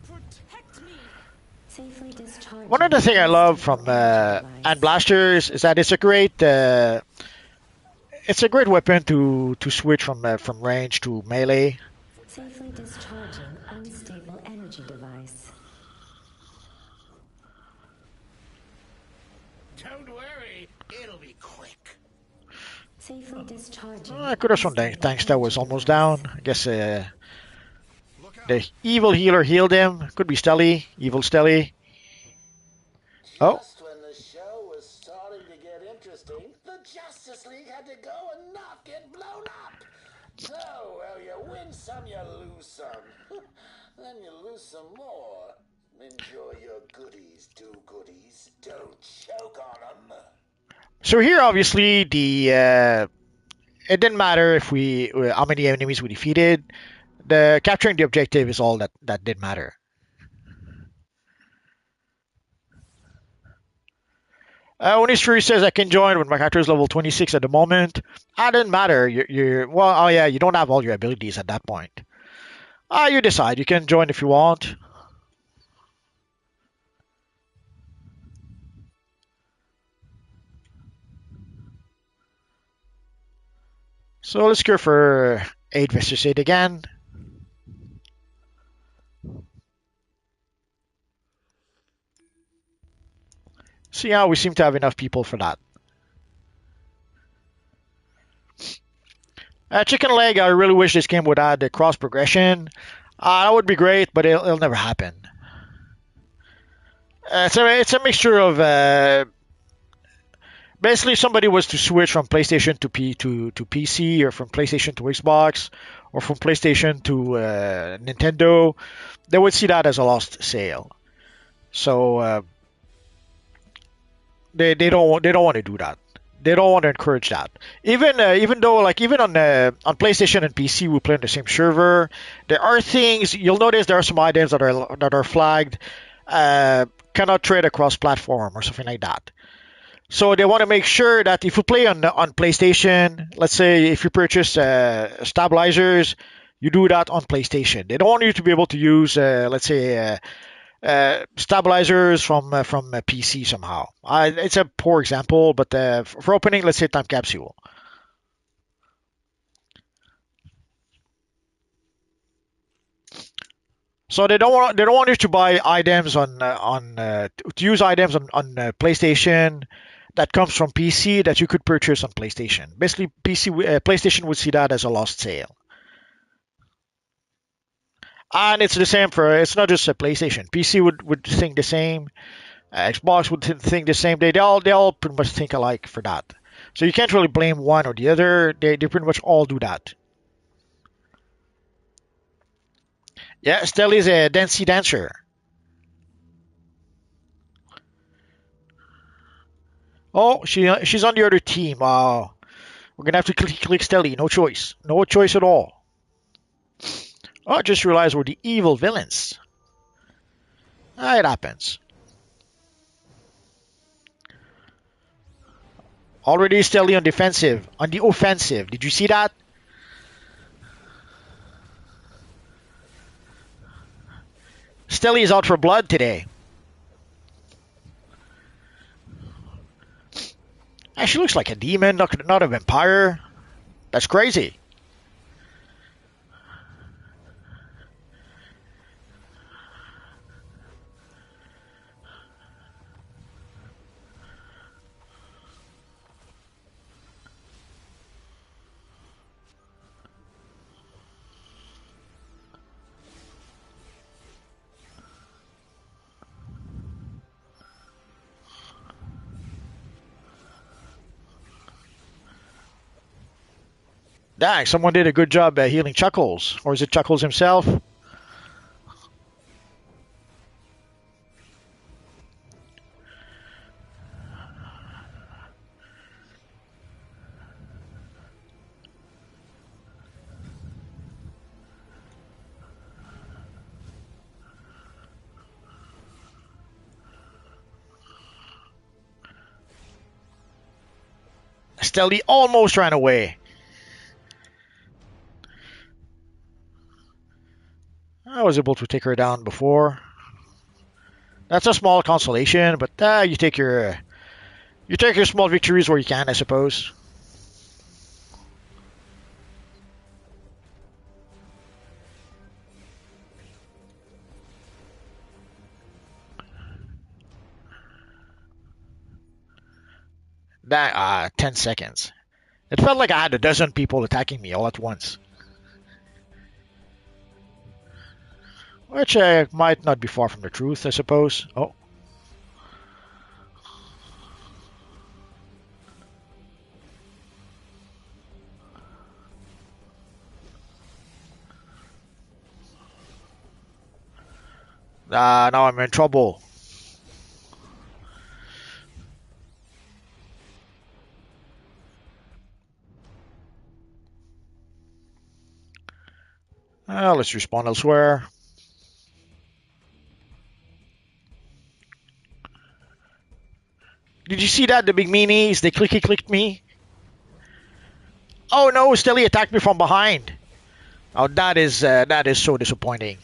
protect me. Safely discharging. One of the things I love from unstable energy device. and blasters is that it's a great weapon to switch from range to melee. Safely discharging unstable energy device. Don't worry, it'll be quick. Safely discharging. I could have shown thanks that was energy almost device. down. I guess the evil healer healed him. Could be Stelly, evil Stelly. Oh, Just when the show was starting to get interesting, the Justice League had to go and not get blown up. So, well, you win some, you lose some. Then you lose some more. Enjoy your goodies, do-goodies. Don't choke on them. so here obviously the it didn't matter if we how many enemies we defeated. The capturing the objective is all that did matter. Only Fury says I can join when my character is level 26 at the moment. That didn't matter. You're well. Oh yeah, you don't have all your abilities at that point. You decide. You can join if you want. So let's go for 8 versus 8 again. See how we seem to have enough people for that. Chicken leg, I really wish this game would add the cross progression. That would be great, but it'll never happen. It's a mixture of basically somebody was to switch from PlayStation to PC, or from PlayStation to Xbox, or from PlayStation to Nintendo, they would see that as a lost sale. So they don't want to do that. They don't want to encourage that. Even though, like, even on PlayStation and PC we play on the same server, there are things you'll notice. There are some items that are flagged, cannot trade across platform or something like that. So they want to make sure that if you play on PlayStation, let's say if you purchase stabilizers, you do that on PlayStation. They don't want you to be able to use, let's say, stabilizers from a PC somehow. It's a poor example, but for opening, let's say, time capsule. So they don't want you to buy items to use items on PlayStation that comes from PC that you could purchase on PlayStation. Basically, PlayStation would see that as a lost sale. And it's the same it's not just a PlayStation. PC would think the same. Xbox would think the same. They all pretty much think alike for that. So you can't really blame one or the other. They pretty much all do that. Yeah, Stelly's a dancey dancer. Oh, she's on the other team. We're gonna have to click Stelly. No choice. No choice at all. Oh, I just realized we're the evil villains. It happens. Already Stelly on the offensive. Did you see that? Stelly is out for blood today. She looks like a demon, not a vampire. That's crazy. Dang, someone did a good job healing Chuckles. Or is it Chuckles himself? Stelly almost ran away. I was able to take her down before. That's a small consolation, but you take your small victories where you can, I suppose. That 10 seconds. It felt like I had a dozen people attacking me all at once. Which might not be far from the truth, I suppose. Oh. Now I'm in trouble. Let's respawn elsewhere. Did you see that? The big meanies, they clicked me. Oh no, Stelly attacked me from behind. Oh, that is so disappointing.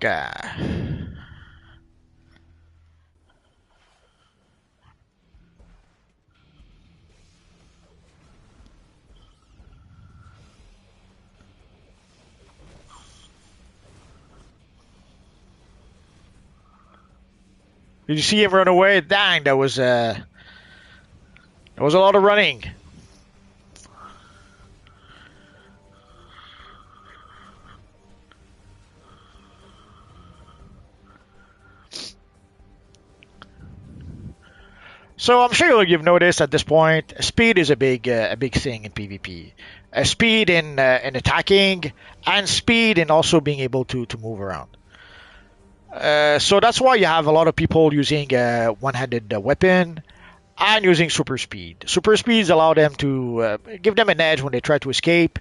God. Did you see him run away? Dang, that was a lot of running. So I'm sure you've noticed at this point, speed is a big thing in PvP. Speed in attacking, and speed in also being able to move around. So that's why you have a lot of people using one-handed weapon and using super speed. Super speeds allow them to give them an edge when they try to escape.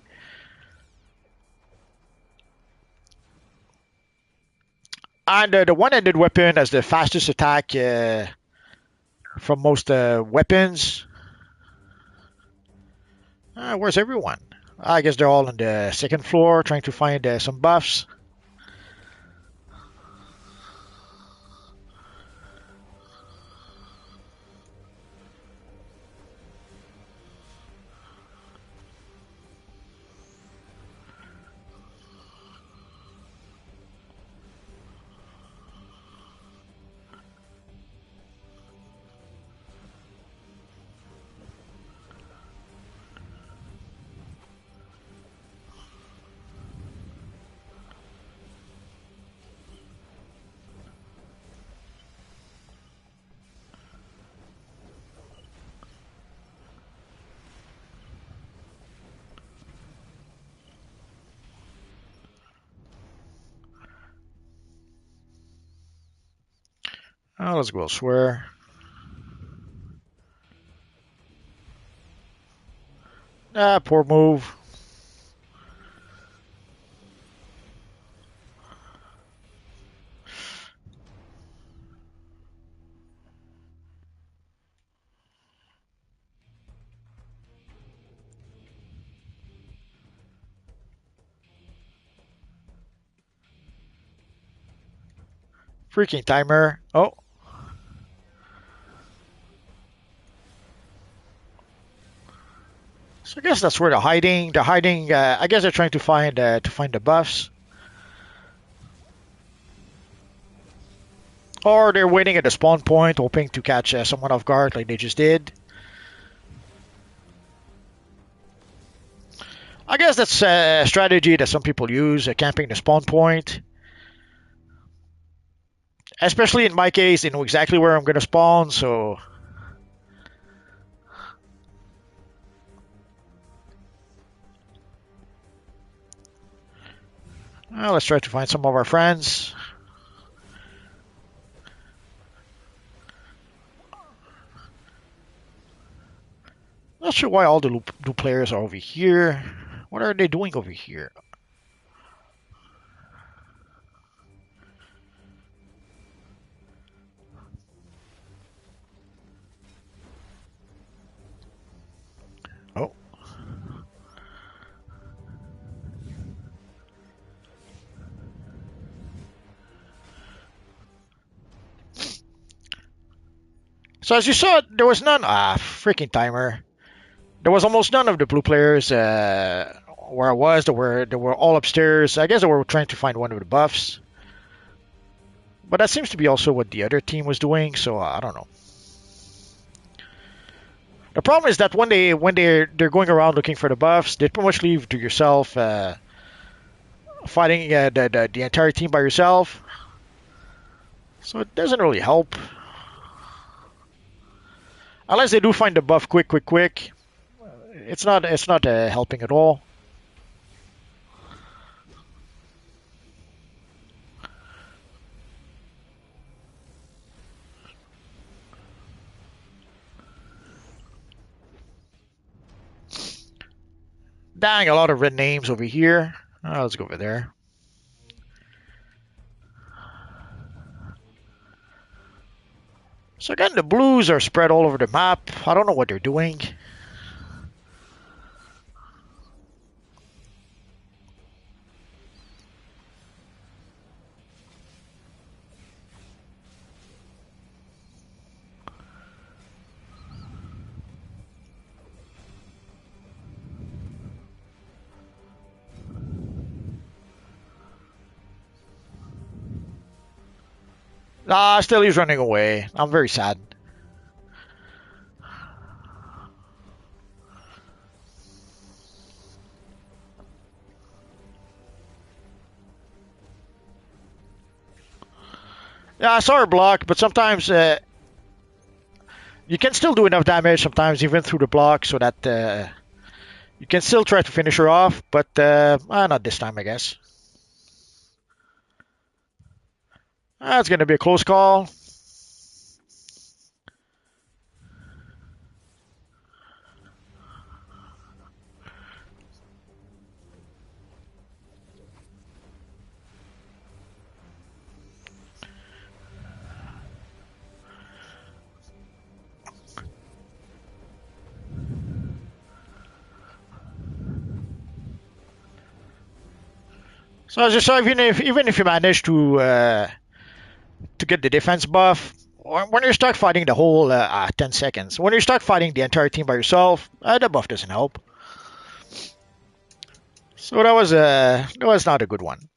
And the one-handed weapon has the fastest attack from most weapons. Where's everyone? I guess they're all on the second floor trying to find some buffs. Let's go elsewhere. Poor move. Freaking timer. Oh. So I guess that's where they're hiding. They're hiding. I guess they're trying to find the buffs, or they're waiting at the spawn point, hoping to catch someone off guard, like they just did. I guess that's a strategy that some people use, camping the spawn point. Especially in my case, they know exactly where I'm going to spawn, so. Well, let's try to find some of our friends. Not sure why all the new players are over here. What are they doing over here? Oh. So as you saw, there was none. Freaking timer. There was almost none of the blue players where I was. They were all upstairs. I guess they were trying to find one of the buffs. But that seems to be also what the other team was doing. So I don't know. The problem is that when they're going around looking for the buffs, they pretty much leave to yourself, fighting the entire team by yourself. So it doesn't really help. Unless they do find the buff quick. It's not helping at all. Dang, a lot of red names over here. Let's go over there. So again, the blues are spread all over the map. I don't know what they're doing. Ah, still he's running away. I'm very sad. Yeah, I saw her block, but sometimes you can still do enough damage sometimes even through the block so that you can still try to finish her off, but not this time, I guess. It's going to be a close call. So as you saw, even if you manage to get the defense buff, when you start fighting the whole 10 seconds, when you start fighting the entire team by yourself, the buff doesn't help. So that was not a good one.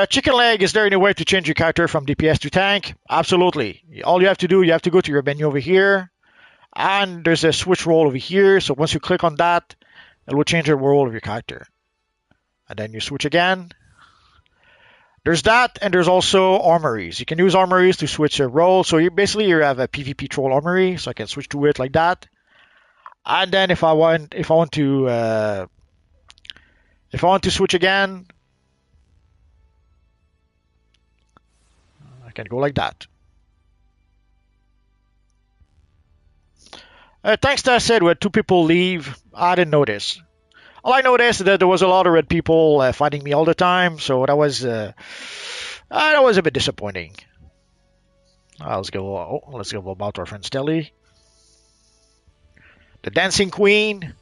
Chicken leg, is there any way to change your character from DPS to tank? Absolutely. All you have to do, you have to go to your menu over here, and there's a switch role over here. So once you click on that, it will change the role of your character. And then you switch again. There's that, and there's also armories. You can use armories to switch a role. So you have a PvP troll armory, so I can switch to it like that. And then if I want to switch again, I can go like that. Thanks to I said we had 2 people leave. I didn't notice. All I noticed is that there was a lot of red people fighting me all the time, so that was a bit disappointing. Let's go about our friend Stelly, the Dancing Queen.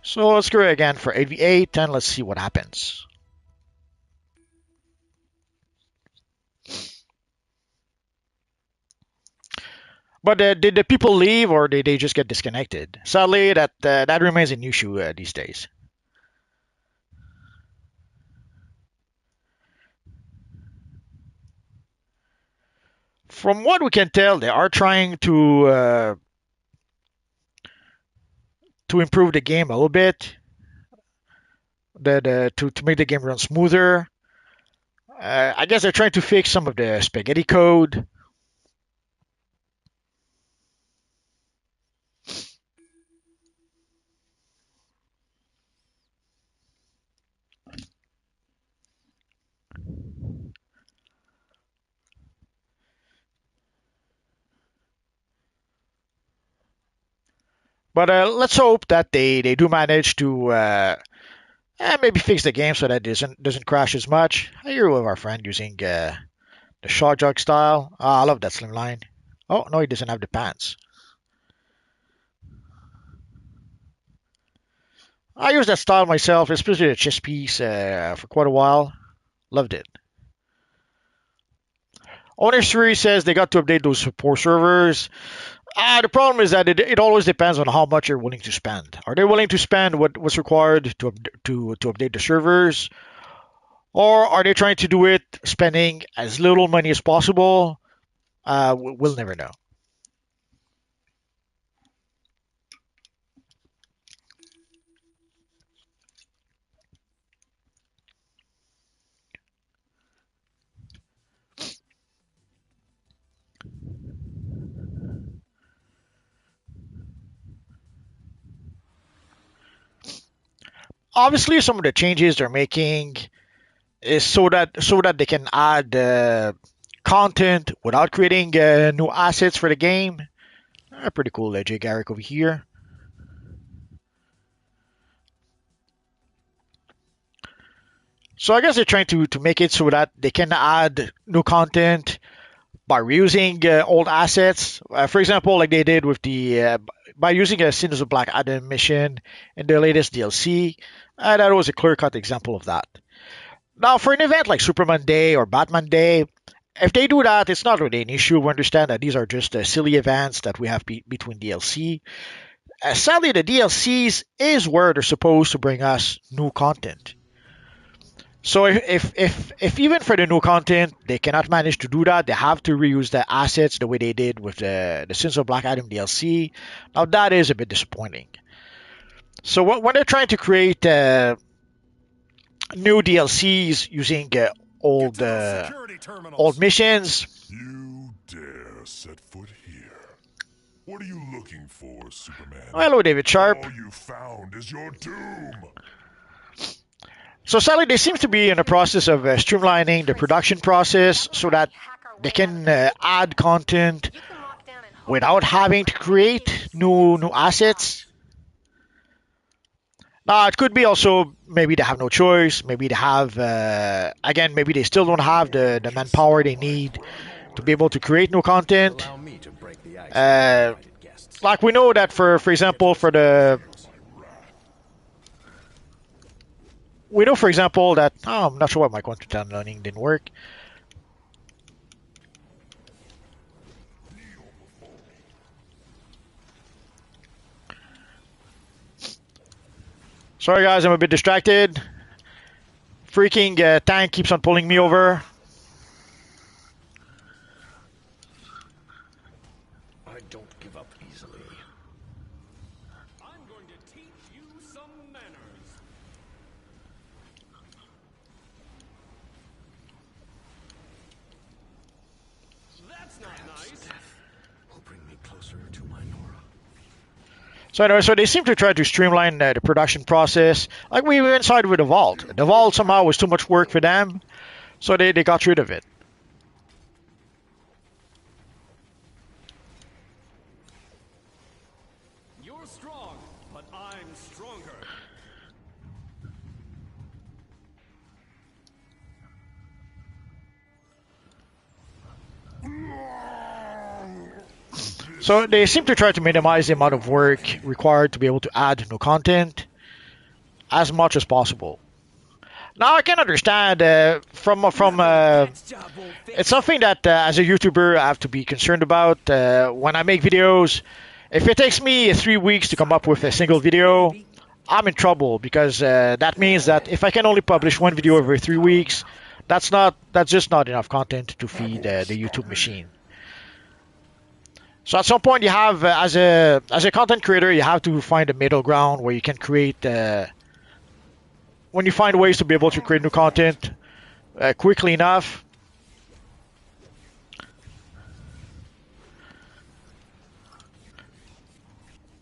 So let's go again for 8v8 and let's see what happens. But did the people leave or did they just get disconnected? Sadly, that remains an issue these days. From what we can tell, they are trying to improve the game a little bit, to make the game run smoother. I guess they're trying to fix some of the spaghetti code. But let's hope that they do manage to maybe fix the game so that it doesn't crash as much. I hear of our friend using the shot jug style. I love that slimline. Oh no, he doesn't have the pants. I used that style myself, especially the chest piece, for quite a while. Loved it. Owner 3 says they got to update those support servers. The problem is that it always depends on how much you're willing to spend. Are they willing to spend what's required to update the servers? Or are they trying to do it spending as little money as possible? We'll never know. Obviously, some of the changes they're making is so that they can add content without creating new assets for the game. Pretty cool, Jay Garrick over here. So I guess they're trying to make it so that they can add new content by reusing old assets. For example, like they did with the by using a Sins of Black Adam mission in the latest DLC. That was a clear-cut example of that. Now, for an event like Superman Day or Batman Day, if they do that, it's not really an issue. We understand that these are just silly events that we have between DLC. Sadly, the DLCs is where they're supposed to bring us new content. So if even for the new content they cannot manage to do that, they have to reuse the assets the way they did with the Sins of Black Adam DLC. Now that is a bit disappointing. So when they're trying to create new DLCs using old missions, You dare set foot here? What are you looking for, Superman? hello David Sharp. All you found is your doom. So sadly, they seem to be in the process of streamlining the production process so that they can add content without having to create new assets. Now, it could be also maybe they have no choice. Maybe they have, again, maybe they still don't have the manpower they need to be able to create new content. Like we know that for example, we know, for example, that I'm not sure why my content downloading didn't work. Sorry guys, I'm a bit distracted. Freaking tank keeps on pulling me over. I don't give up easily. I'm going to teach you some manners. That's not nice. Death will bring me closer to my Nora. So anyway, so they seem to try to streamline the production process. Like we were inside with the Vault. The Vault somehow was too much work for them, so they got rid of it. You're strong, but I'm stronger. So they seem to try to minimize the amount of work required to be able to add new content as much as possible. Now I can understand it's something that as a YouTuber I have to be concerned about when I make videos. If it takes me 3 weeks to come up with a single video, I'm in trouble because that means that if I can only publish one video every 3 weeks, that's just not enough content to feed the YouTube machine. So at some point you have, as a content creator, you have to find a middle ground where you can create, when you find ways to be able to create new content quickly enough.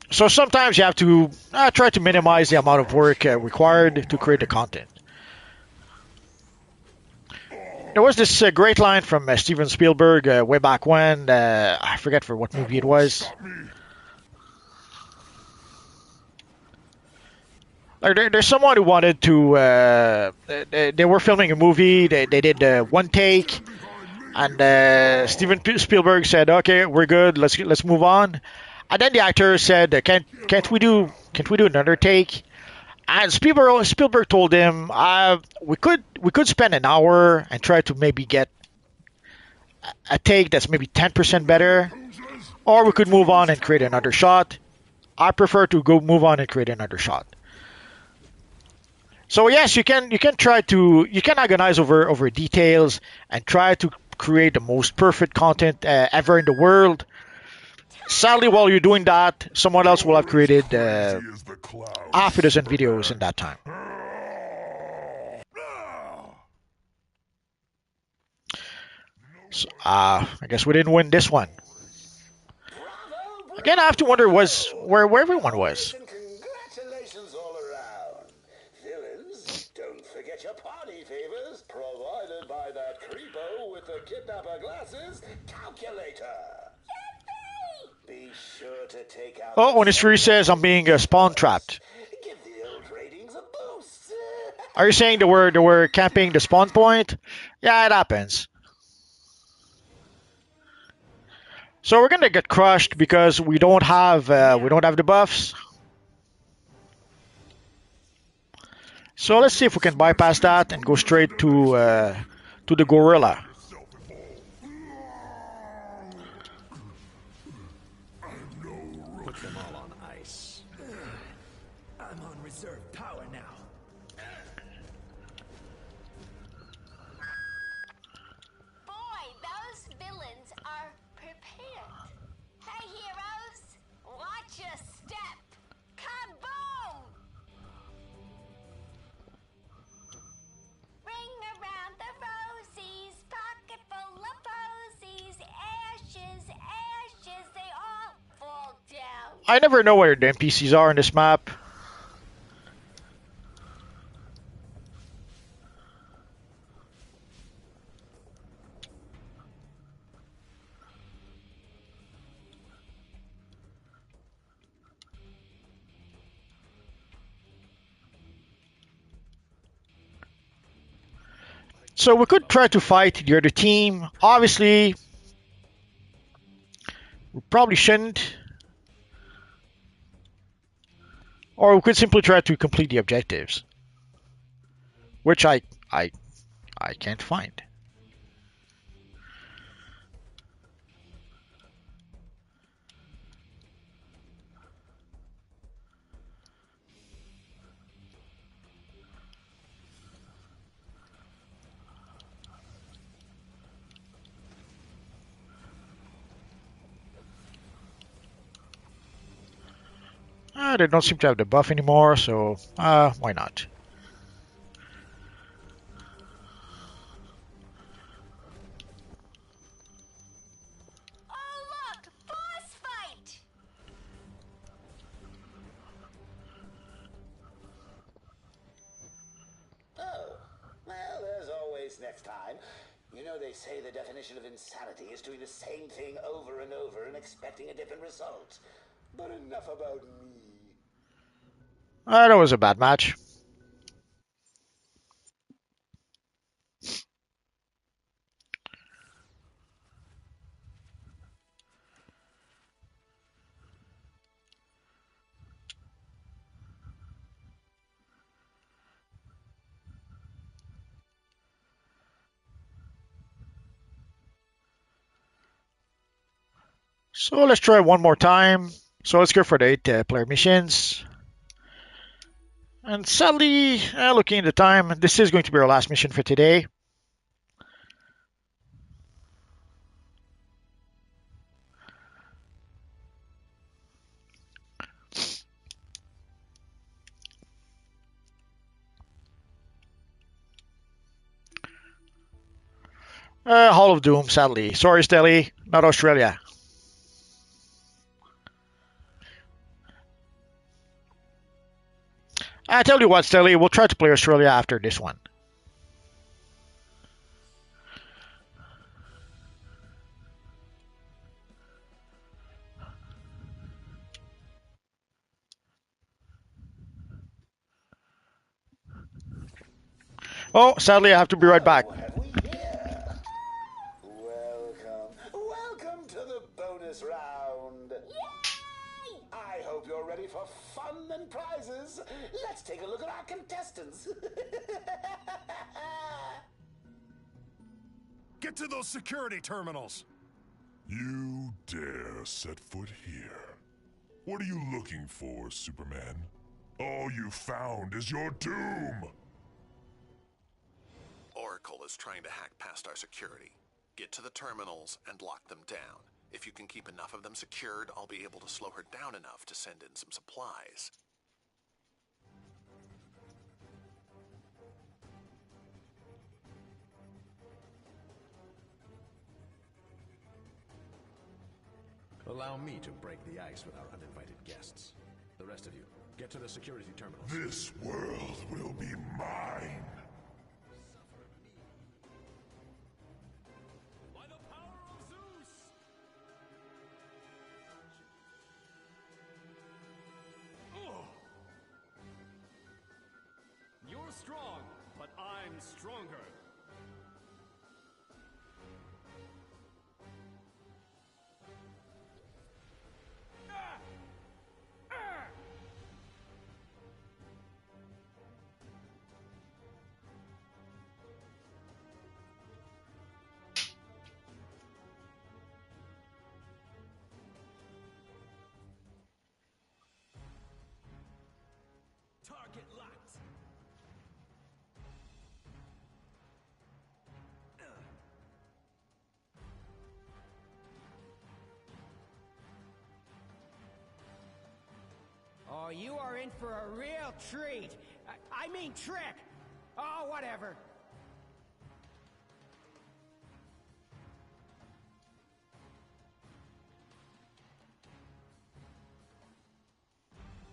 So sometimes you have to try to minimize the amount of work required to create the content. There was this great line from Steven Spielberg way back when. I forget for what movie it was. There's someone who wanted to. They were filming a movie. They did one take, and Steven Spielberg said, "Okay, we're good. Let's move on." And then the actor said, "Can't we do another take?" And Spielberg told him, we could spend an hour and try to maybe get a take that's maybe 10% better, or we could move on and create another shot. I prefer to move on and create another shot. So yes, you can agonize over details and try to create the most perfect content ever in the world. Sadly, while you're doing that, someone else will have created half a dozen videos in that time. So, I guess we didn't win this one. Again, I have to wonder where everyone was. Congratulations all around. Villains, don't forget your party favors provided by that creepo with the kidnapper glasses calculator. Be sure to take out. Oh, when his Fury says I'm being spawn trapped. Give the old ratings a boost. Are you saying they were camping the spawn point? Yeah, it happens. So we're gonna get crushed because we don't have the buffs. So let's see if we can bypass that and go straight to the gorilla. Put them all on ice. I'm on reserve power now. Boy, those villains are prepared. Hey, heroes, watch your step. Kaboom! Ring around the rosies, pocket full of posies, ashes, ashes, they all fall down. I never know where the NPCs are in this map. So we could try to fight the other team. Obviously, we probably shouldn't. Or we could simply try to complete the objectives. Which I can't find. They don't seem to have the buff anymore, so why not? Oh, look, boss fight! Oh, well, there's always next time. You know, they say the definition of insanity is doing the same thing over and over and expecting a different result. But enough about me. That was a bad match. So let's try one more time. So let's go for the 8-player missions. And sadly, looking at the time, this is going to be our last mission for today. Hall of Doom, sadly. Sorry, Stelly, not Australia. I tell you what, Stelly, we'll try to play Australia after this one. Oh, sadly, I have to be right back. What have we here? Welcome to the bonus round. Yay! I hope you're ready for fun and prizes. Let's take a look at our contestants. Get to those security terminals. You dare set foot here. What are you looking for, Superman? All you found is your doom! Oracle is trying to hack past our security. Get to the terminals and lock them down. If you can keep enough of them secured, I'll be able to slow her down enough to send in some supplies. Allow me to break the ice with our uninvited guests. The rest of you, get to the security terminals. This world will be mine. By the power of Zeus! Oh. You're strong, but I'm stronger. you are in for a real treat. I mean trick. Oh, whatever.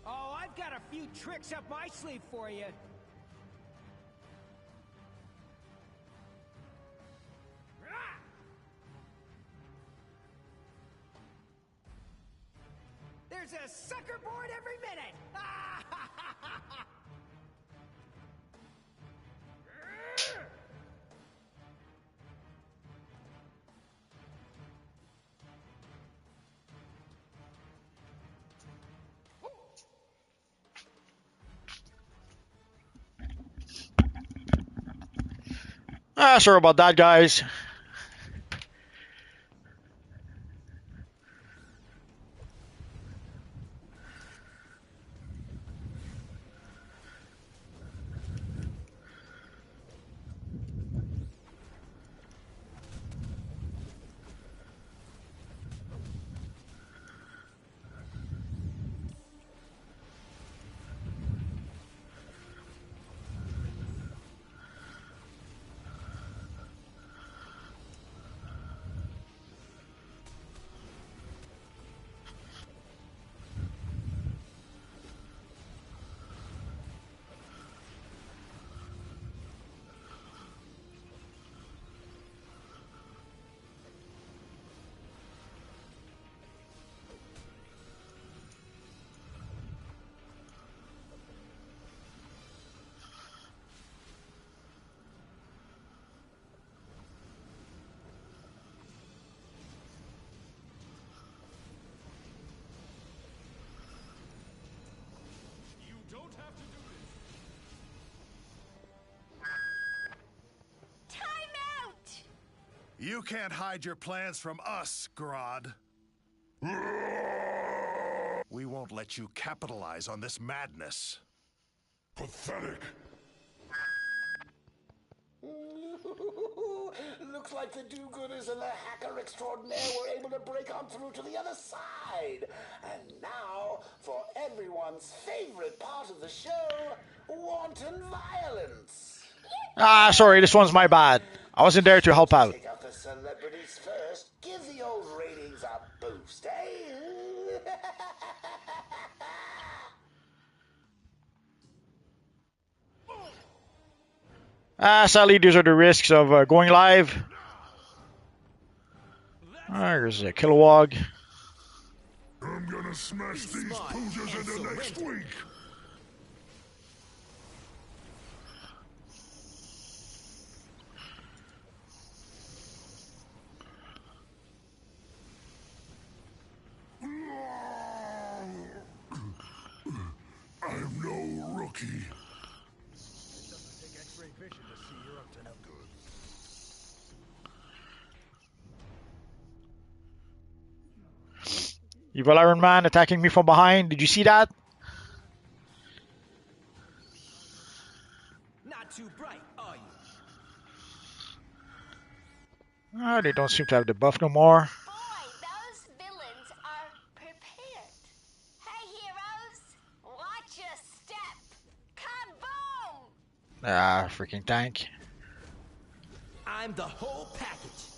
Oh, I've got a few tricks up my sleeve for you. There's a sucker board every minute! Sorry about that, guys. You don't have to do this. Time out! You can't hide your plans from us, Grodd. We won't let you capitalize on this madness. Pathetic. Looks like the do-gooders and the hacker extraordinaire were able to break on through to the other side. And now, for everyone's favorite part of the show, wanton violence. Sorry, this one's my bad. I wasn't there to help out. Take out the celebrities first. Give the old ratings a boost, eh? Sadly, these are the risks of going live. There's a Kilowog. I'm gonna smash these poojers into next week. I'm no rookie. Evil Iron Man attacking me from behind. Did you see that? Not too bright, are you? They don't seem to have the buff no more. Boy, those villains are prepared. Hey, heroes, watch your step. Kaboom! Freaking tank. I'm the whole package.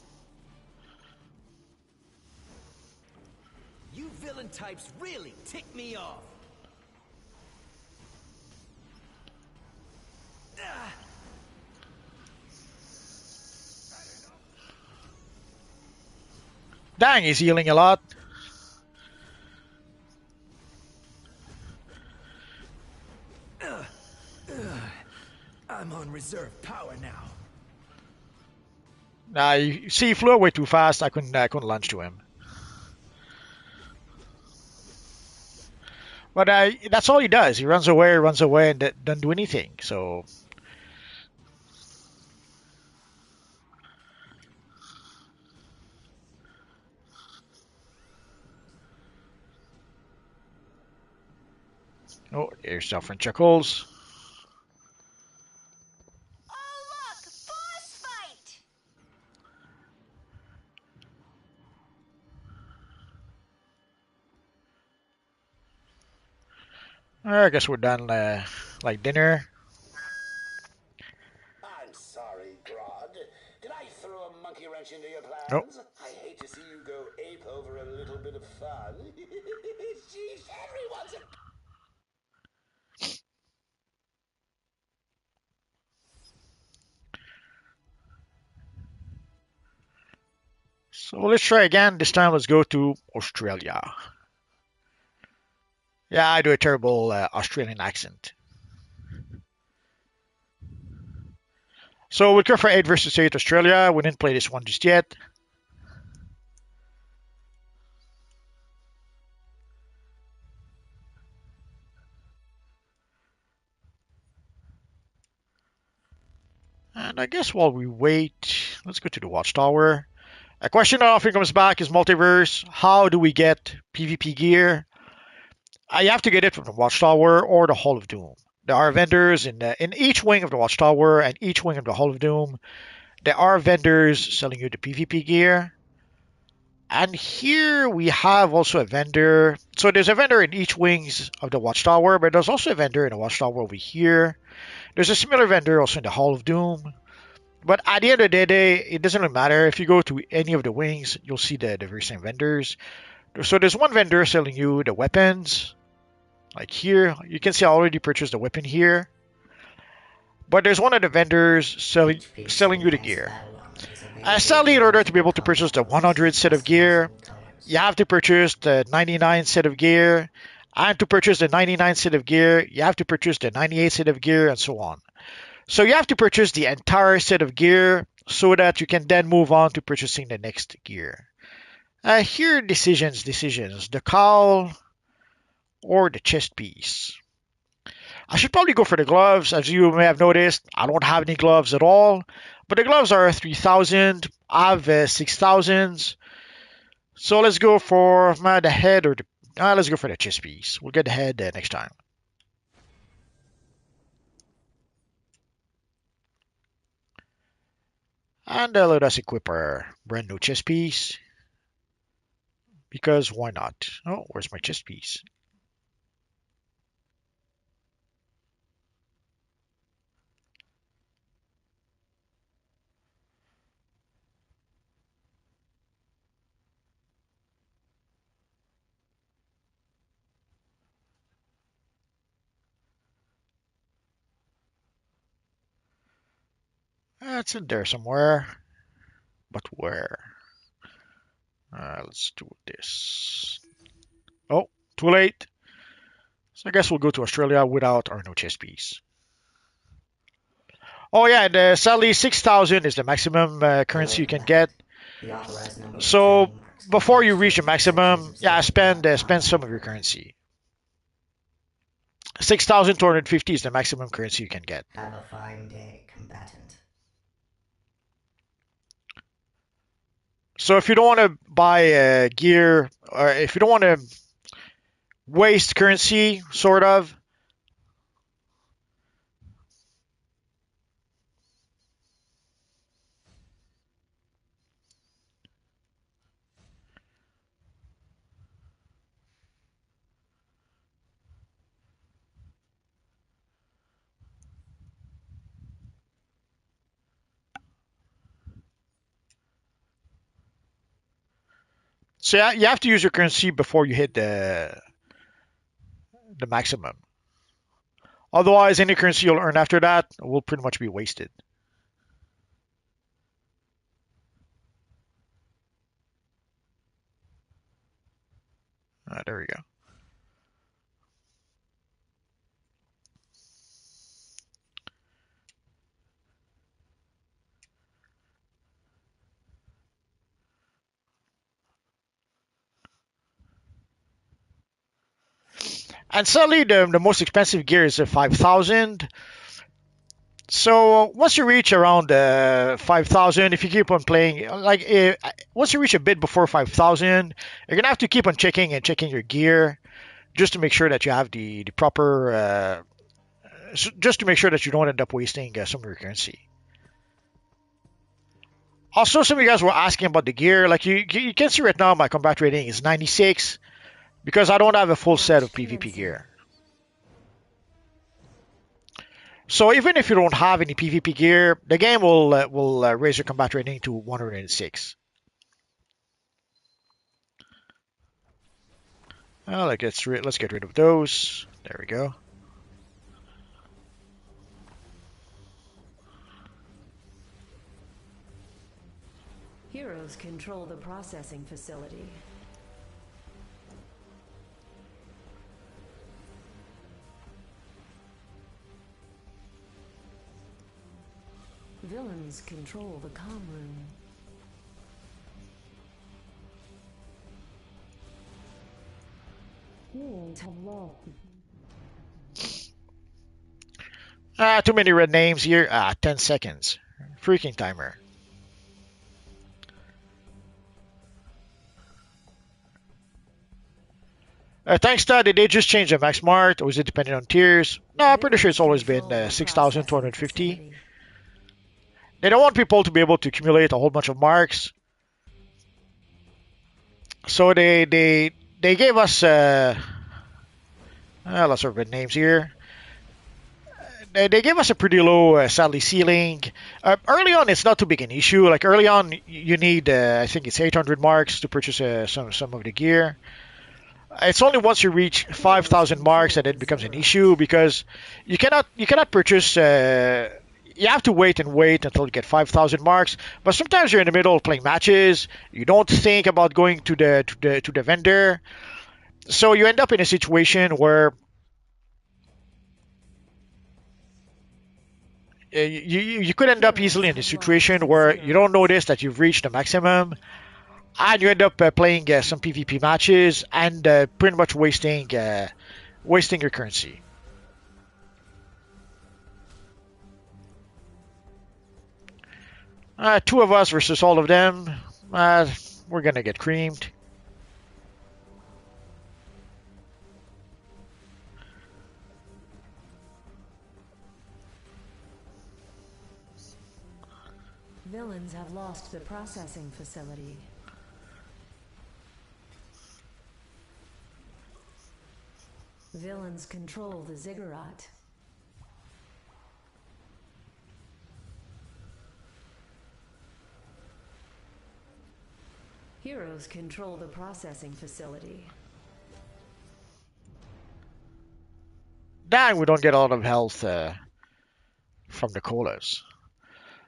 You villain types really tick me off. Dang, he's healing a lot. I'm on reserve power now. You see, he flew away too fast. I couldn't launch to him. But that's all he does. He runs away, and doesn't do anything. So. Oh, here's Alfred Chuckles. Oh, look! Boss fight! I guess we're done like dinner. I'm sorry, Grodd. Did I throw a monkey wrench into your Nope. plans? I hate to see you go ape over a little bit of fun. Sheesh, everyone's a... So let's try again. This time, let's go to Australia. Yeah, I do a terrible Australian accent. So we'll go for 8 versus 8 Australia. We didn't play this one just yet. And I guess while we wait, let's go to the Watchtower. A question that often comes back is multiverse. How do we get PvP gear? You have to get it from the Watchtower or the Hall of Doom. There are vendors in each wing of the Watchtower and each wing of the Hall of Doom. There are vendors selling you the PvP gear. And here we have also a vendor. So there's a vendor in each wings of the Watchtower, but there's also a vendor in the Watchtower over here. There's a similar vendor also in the Hall of Doom. But at the end of the day, it doesn't really matter. If you go to any of the wings, you'll see the very same vendors. So there's one vendor selling you the weapons. Like here, you can see I already purchased the weapon here. But there's one of the vendors selling you the gear. Sadly, in order to be able to purchase the 100 set of gear, you have to purchase the 99 set of gear. And to purchase the 99 set of gear, you have to purchase the 98 set of gear, and so on. So you have to purchase the entire set of gear so that you can then move on to purchasing the next gear. Here, decisions. The cowl or the chest piece. I should probably go for the gloves. As you may have noticed, I don't have any gloves at all. But the gloves are 3,000. I have 6,000. So let's go for the head or the... let's go for the chest piece. We'll get the head next time. And let us equip our brand new chest piece. Because why not? Oh, where's my chest piece? It's in there somewhere. But where? Let's do this. Oh, too late. So I guess we'll go to Australia without our no chest piece. Oh yeah, and sadly 6,000 is the maximum currency you can get. So before you reach the maximum, yeah, spend some of your currency. 6,250 is the maximum currency you can get. Have a fine day, combatant. So if you don't want to buy gear, or if you don't want to waste currency, sort of, so yeah, you have to use your currency before you hit the maximum. Otherwise, any currency you'll earn after that will pretty much be wasted. There we go. And sadly, the most expensive gear is 5,000. So once you reach around 5,000, if you keep on playing, like once you reach a bit before 5,000, you're gonna have to keep on checking your gear, just to make sure that you have the proper, just to make sure that you don't end up wasting some of your currency. Also, some of you guys were asking about the gear. Like you can see right now, my combat rating is 96 because I don't have a full set of PvP gear. So even if you don't have any PvP gear, the game will raise your combat rating to 106. Let's get rid of those. There we go. Heroes control the processing facility. Villains control the comm room. Heroes have lost. Too many red names here. 10 seconds. Freaking timer. Thanks, Todd. Did they just change the max mark, or is it dependent on tiers? No, I'm pretty sure it's always been 6,250. They don't want people to be able to accumulate a whole bunch of marks. So they gave us lots of red names here. They gave us a pretty low sadly ceiling. Early on, it's not too big an issue. Like early on, you need I think it's 800 marks to purchase some of the gear. It's only once you reach 5,000 marks that it becomes an issue because you cannot purchase. You have to wait until you get 5,000 marks. But sometimes you're in the middle of playing matches. You don't think about going to the vendor, so you end up in a situation where you could end up easily in a situation where you don't notice that you've reached the maximum, and you end up playing some PvP matches and pretty much wasting your currency. Two of us versus all of them. We're gonna get creamed. Villains have lost the processing facility. Villains control the ziggurat. Heroes control the processing facility. Dang, we don't get a lot of health from the colas.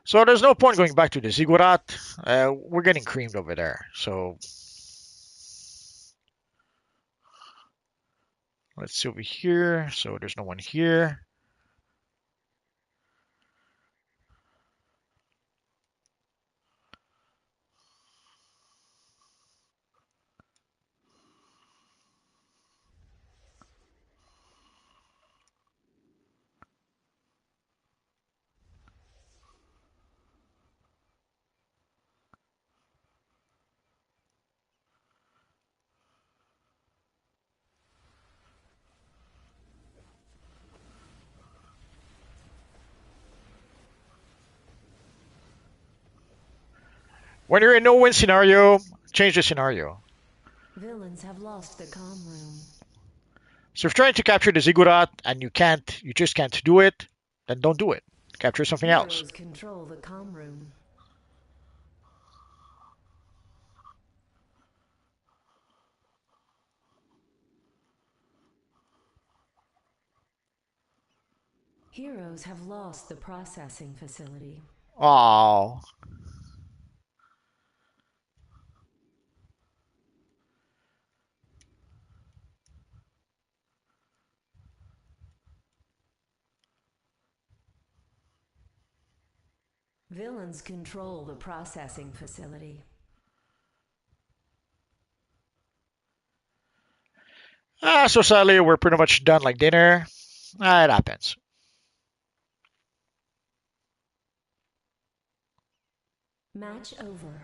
So there's no point going back to the ziggurat. We're getting creamed over there. So let's see over here. So there's no one here. When you're in no-win scenario, change the scenario. Villains have lost the comm room. So if you're trying to capture the ziggurat and you just can't do it, then don't do it. Capture something else. Heroes control the comm room. Heroes have lost the processing facility. Oh. Villains control the processing facility. So sadly, we're pretty much done like dinner. It happens. Match over.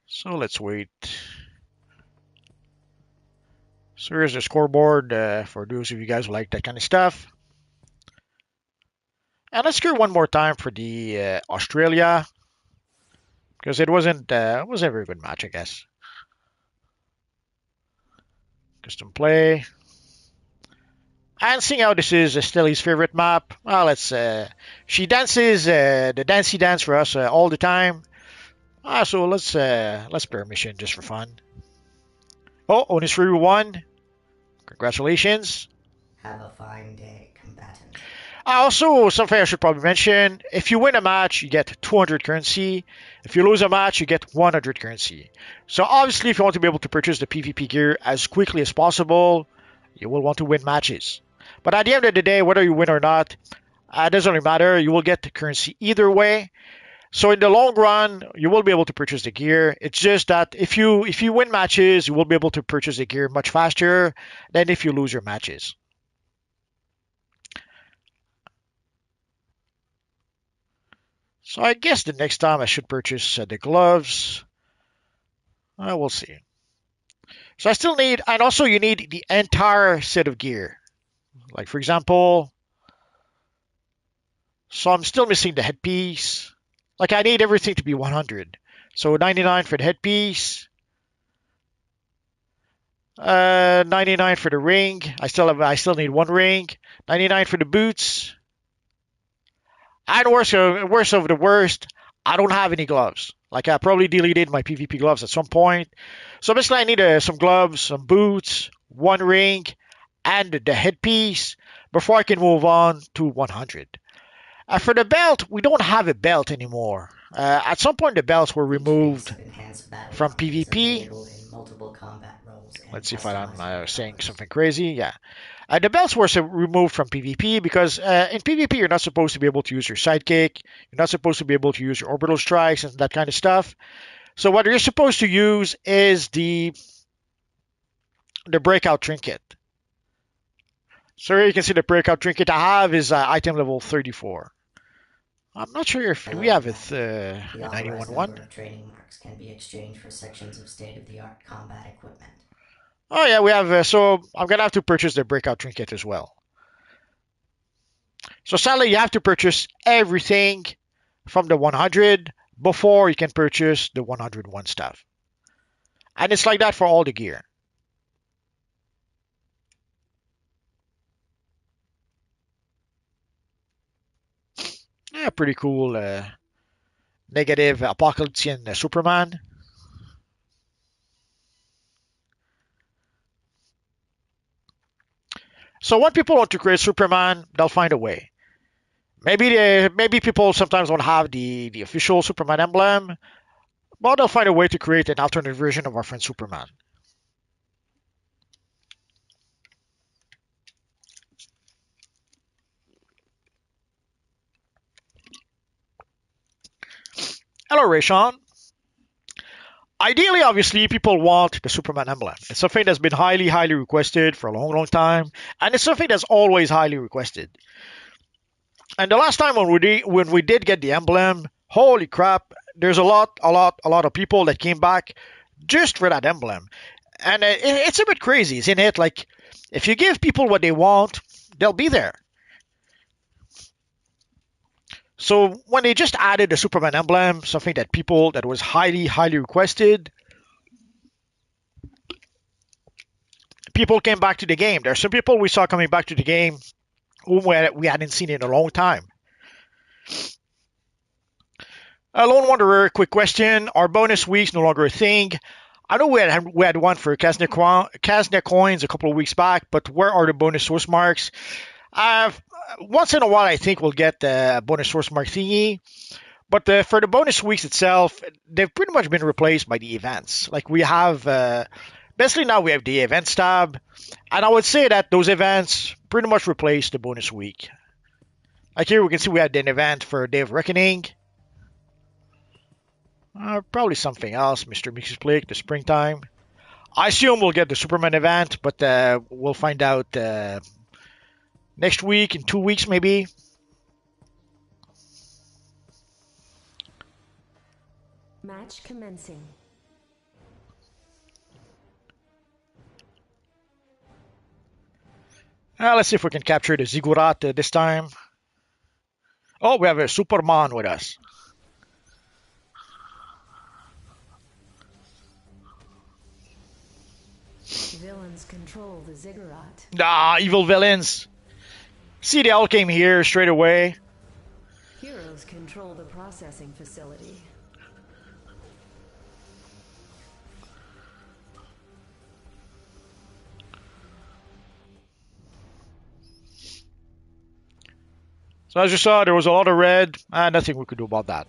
So let's wait. So here's the scoreboard for those of you guys who like that kind of stuff. And let's go one more time for the Australia, because it wasn't a very good match, I guess. Custom play. And seeing how this is Stelly's favorite map, well, let's. She dances the dancey dance for us all the time. So let's play a mission just for fun. Oh, Onus 3-1. Congratulations. Have a fine day, combatant. Also, something I should probably mention, if you win a match, you get 200 currency. If you lose a match, you get 100 currency. So obviously, if you want to be able to purchase the PvP gear as quickly as possible, you will want to win matches. But at the end of the day, whether you win or not, it doesn't really matter. You will get the currency either way. So in the long run, you will be able to purchase the gear. It's just that if you win matches, you will be able to purchase the gear much faster than if you lose your matches. So I guess the next time I should purchase the gloves. We'll see. So I still need, and also you need the entire set of gear. Like for example, so I'm still missing the headpiece. Like I need everything to be 100. So 99 for the headpiece. 99 for the ring. I still need one ring. 99 for the boots. And worst of the worst, I don't have any gloves. Like I probably deleted my PvP gloves at some point. So basically I need some gloves, some boots, one ring, and the headpiece before I can move on to 100. For the belt, we don't have a belt anymore. At some point the belts were removed from PvP. Let's see if I'm saying something crazy. Yeah. The belts were removed from PvP because in PvP you're not supposed to be able to use your sidekick. You're not supposed to be able to use your orbital strikes and that kind of stuff. So what you're supposed to use is the breakout trinket. So here you can see the breakout trinket I have is item level 34. I'm not sure if we have it 91-1. Training marks can be exchanged for sections of state-of-the-art combat equipment. Oh yeah, we have. So I'm gonna have to purchase the breakout trinket as well. So sadly, you have to purchase everything from the 100 before you can purchase the 101 stuff, and it's like that for all the gear. Yeah, pretty cool. Negative Apocalypsean Superman. So when people want to create Superman, they'll find a way. Maybe people sometimes don't have the official Superman emblem, but they'll find a way to create an alternate version of our friend Superman. Hello, Rayshawn. Ideally, obviously, people want the Superman emblem. It's something that's been highly, highly requested for a long, long time, and it's something that's always highly requested. And the last time when we did get the emblem, holy crap, there's a lot of people that came back just for that emblem. And it's a bit crazy, isn't it? Like, if you give people what they want, they'll be there. So when they just added the Superman emblem, something that was highly, highly requested, people came back to the game. There are some people we saw coming back to the game whom we hadn't seen in a long time. Lone Wanderer, quick question. Are bonus weeks no longer a thing? I know we had one for Kazna coins a couple of weeks back, but where are the bonus source marks? Once in a while, I think we'll get the bonus source mark thingy. But for the bonus weeks itself, they've pretty much been replaced by the events. Like we have, basically now we have the events tab. And I would say that those events pretty much replaced the bonus week. Like here we can see we had an event for Day of Reckoning. Probably something else, Mr. Mix's Plague, the springtime. I assume we'll get the Superman event, but we'll find out next week, in 2 weeks maybe. Match commencing. Let's see if we can capture the Ziggurat this time. Oh, we have a Superman with us. Villains control the ziggurat. Ah, evil villains. See, they all came here straight away. Heroes control the processing facility. So as you saw, there was a lot of red, and nothing we could do about that.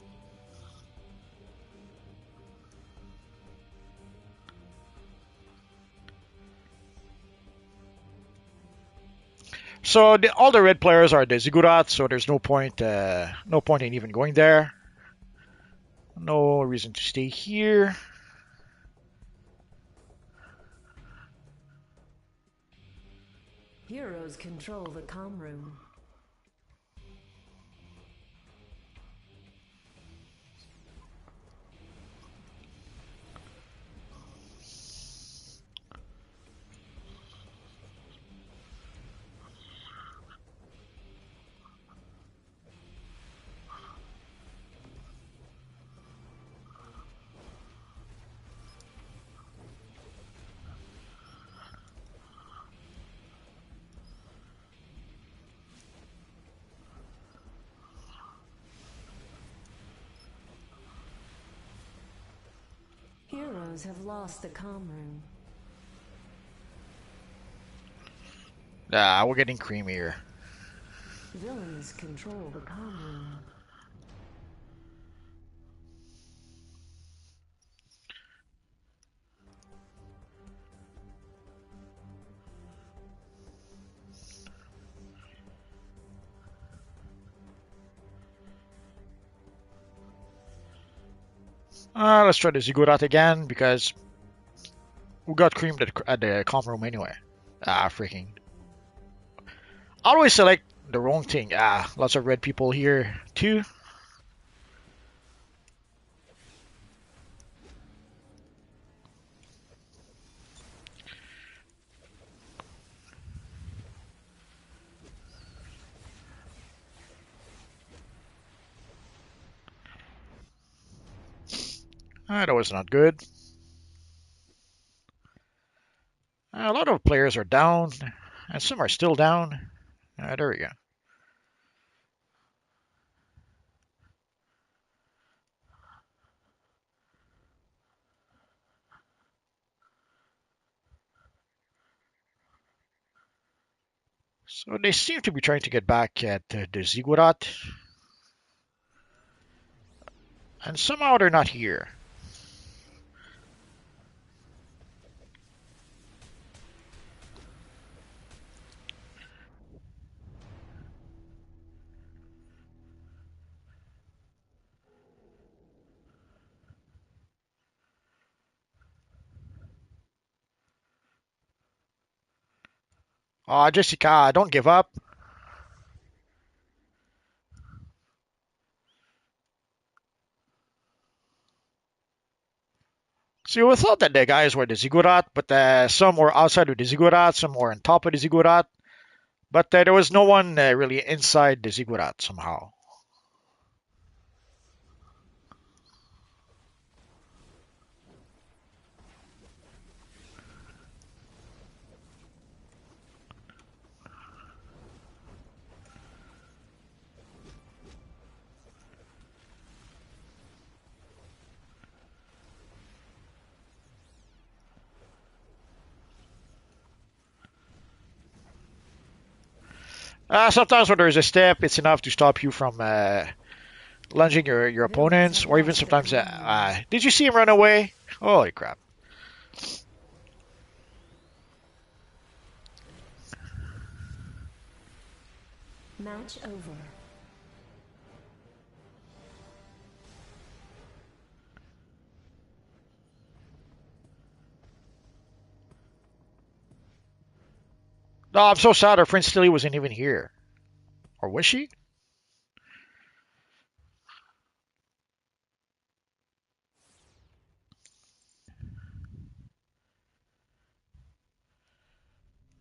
So all the red players are the Ziggurat, so there's no point in even going there. No reason to stay here. Heroes control the comm room. Heroes have lost the comm room. Ah, we're getting creamier. Villains control the comm room. Let's try the Ziggurat again because we got creamed at the comm room anyway. Ah, freaking. I always select the wrong thing. Ah, lots of red people here too. Ah, that was not good. A lot of players are down, and some are still down. There we go. So they seem to be trying to get back at the Ziggurat. And somehow they're not here. Jessica, don't give up. See, we thought that the guys were the Ziggurat, but some were outside of the Ziggurat, some were on top of the Ziggurat. But there was no one really inside the Ziggurat somehow. Sometimes when there's a step, it's enough to stop you from lunging your opponents, or even sometimes. Did you see him run away? Holy crap! Match over. No, I'm so sad. Our friend Stilly wasn't even here, or was she?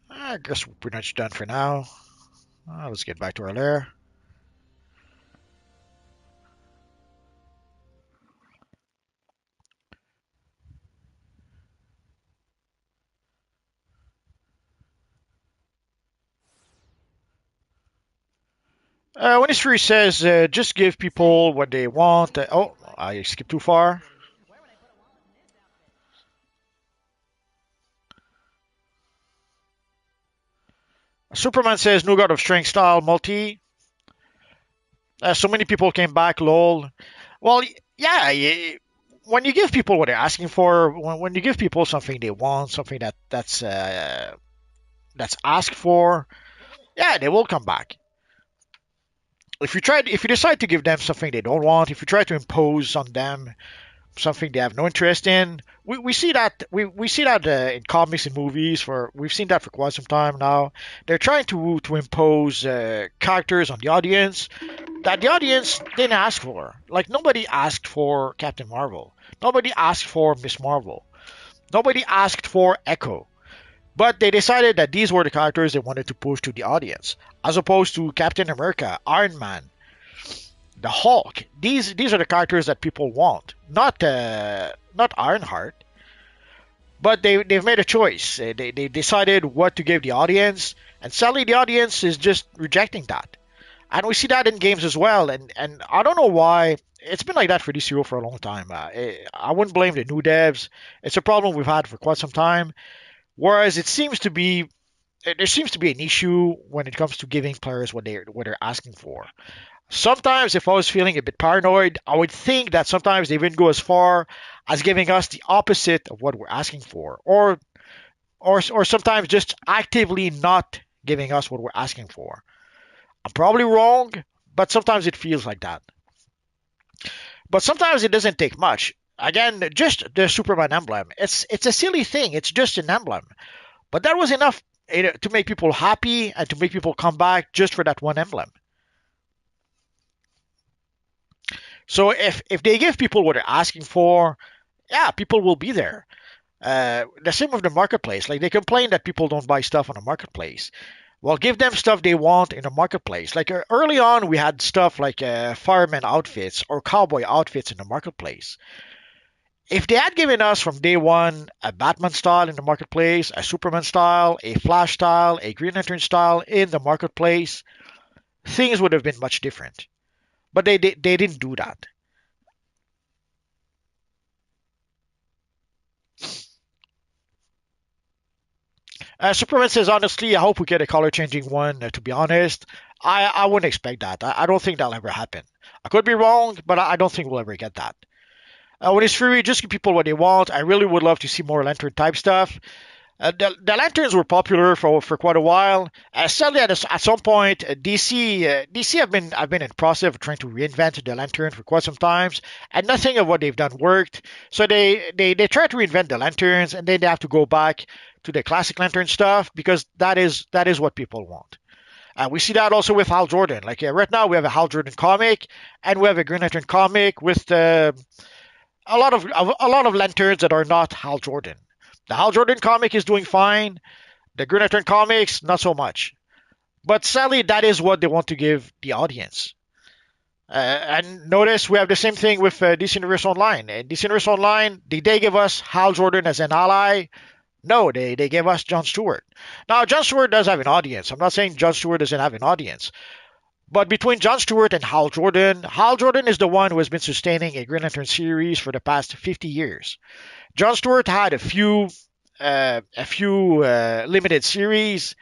I guess we're pretty much done for now. Let's get back to our lair. When history says just give people what they want. Oh, I skipped too far. Superman says new God of Strength style multi. So many people came back. Lol. Well, yeah. When you give people what they're asking for, when you give people something they want, something that's asked for, yeah, they will come back. If you decide to give them something they don't want, if you try to impose on them something they have no interest in. We see that we see that in comics and movies. For we've seen that for quite some time now. They're trying to impose characters on the audience that the audience didn't ask for. Like nobody asked for Captain Marvel. Nobody asked for Miss Marvel. Nobody asked for Echo. But they decided that these were the characters they wanted to push to the audience, as opposed to Captain America, Iron Man, the Hulk. These are the characters that people want, not Ironheart. But they've made a choice. They decided what to give the audience, and sadly the audience is just rejecting that. And we see that in games as well. And I don't know why. It's been like that for DCUO for a long time. I wouldn't blame the new devs. It's a problem we've had for quite some time. Whereas there seems to be an issue when it comes to giving players what they're asking for. Sometimes, if I was feeling a bit paranoid, I would think that sometimes they even go as far as giving us the opposite of what we're asking for, or sometimes just actively not giving us what we're asking for. I'm probably wrong, but sometimes it feels like that. But sometimes it doesn't take much. Again, just the Superman emblem. It's a silly thing. It's just an emblem, but that was enough to make people happy and to make people come back just for that one emblem. So if they give people what they're asking for, yeah, people will be there. The same with the marketplace. Like they complain that people don't buy stuff on the marketplace. Well, give them stuff they want in the marketplace. Like early on, we had stuff like fireman outfits or cowboy outfits in the marketplace. If they had given us from day one a Batman style in the marketplace, a Superman style, a Flash style, a Green Lantern style in the marketplace, things would have been much different. But they didn't do that. Superman says, honestly, I hope we get a color changing one. To be honest, I wouldn't expect that. I don't think that'll ever happen. I could be wrong, but I don't think we'll ever get that. When it's free, just give people what they want. I really would love to see more lantern type stuff. The lanterns were popular for quite a while. Sadly, at some point, DC have been in process of trying to reinvent the lantern for quite some times, and nothing of what they've done worked. So they try to reinvent the lanterns, and then they have to go back to the classic lantern stuff because that is what people want. We see that also with Hal Jordan. Like right now, we have a Hal Jordan comic, and we have a Green Lantern comic with a lot of lanterns that are not Hal Jordan. The Hal Jordan comic is doing fine. The Green Lantern comics, not so much. But sadly, that is what they want to give the audience. And notice we have the same thing with DC Universe Online. In DC Universe Online, did they give us Hal Jordan as an ally? No, they gave us John Stewart. Now, John Stewart does have an audience. I'm not saying John Stewart doesn't have an audience. But between John Stewart and Hal Jordan is the one who has been sustaining a Green Lantern series for the past 50 years. John Stewart had a few limited series,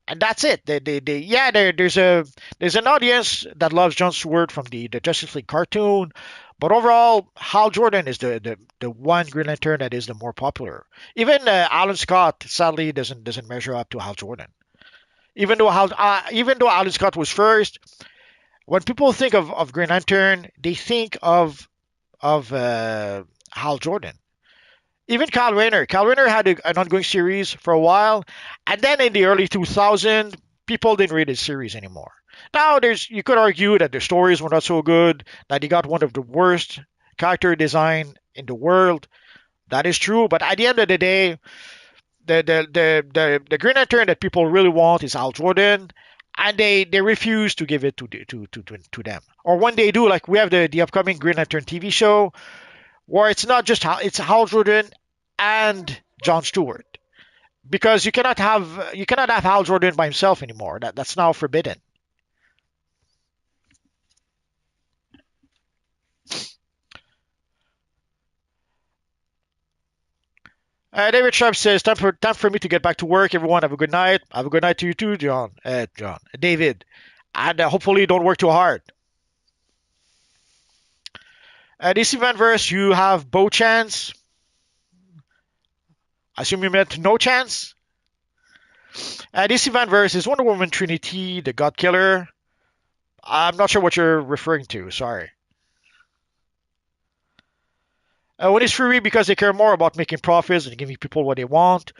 and that's it. Yeah, there's an audience that loves John Stewart from the Justice League cartoon, but overall, Hal Jordan is the one Green Lantern that is the more popular. Even Alan Scott sadly doesn't measure up to Hal Jordan. Even though Alan Scott was first, when people think of Green Lantern, they think of Hal Jordan. Even Kyle Rayner. Kyle Rayner had an ongoing series for a while, and then in the early 2000s, people didn't read his series anymore. Now, you could argue that the stories were not so good, that he got one of the worst character design in the world. That is true, but at the end of the day, the Green Lantern that people really want is Hal Jordan, and they refuse to give it to them. Or when they do, like we have the upcoming Green Lantern TV show, where it's not just it's Hal Jordan and John Stewart, because you cannot have Hal Jordan by himself anymore. That's now forbidden. David Sharp says, time for me to get back to work. Everyone, have a good night. Have a good night to you too, John. David. And hopefully don't work too hard. DC Vanverse, you have bow chance. I assume you meant no chance. DC Vanverse is Wonder Woman Trinity, the God Killer. I'm not sure what you're referring to. Sorry. When it's free because they care more about making profits and giving people what they want.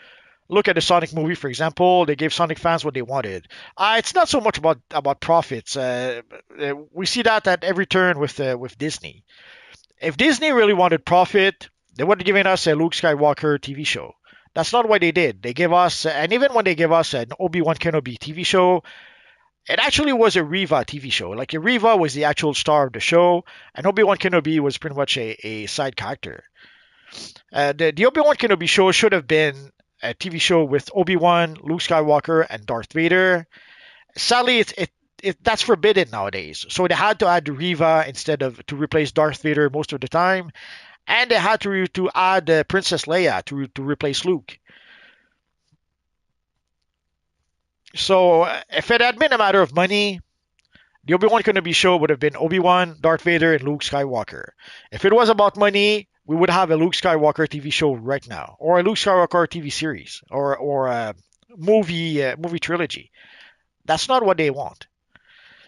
Look at the Sonic movie, for example. They gave Sonic fans what they wanted. It's not so much about profits. We see that at every turn with Disney. If Disney really wanted profit, they would have given us a Luke Skywalker TV show. That's not what they did. They gave us, and even when they gave us an Obi-Wan Kenobi TV show, it actually was a Reva TV show. Like Reva was the actual star of the show, and Obi-Wan Kenobi was pretty much a side character. The Obi-Wan Kenobi show should have been a TV show with Obi-Wan, Luke Skywalker, and Darth Vader. Sadly, that's forbidden nowadays. So they had to add Reva instead of to replace Darth Vader most of the time, and they had to add Princess Leia to replace Luke. So if it had been a matter of money, the Obi-Wan Kenobi show would have been Obi-Wan, Darth Vader, and Luke Skywalker. If it was about money, we would have a Luke Skywalker TV show right now, or a Luke Skywalker TV series, or a movie trilogy. That's not what they want.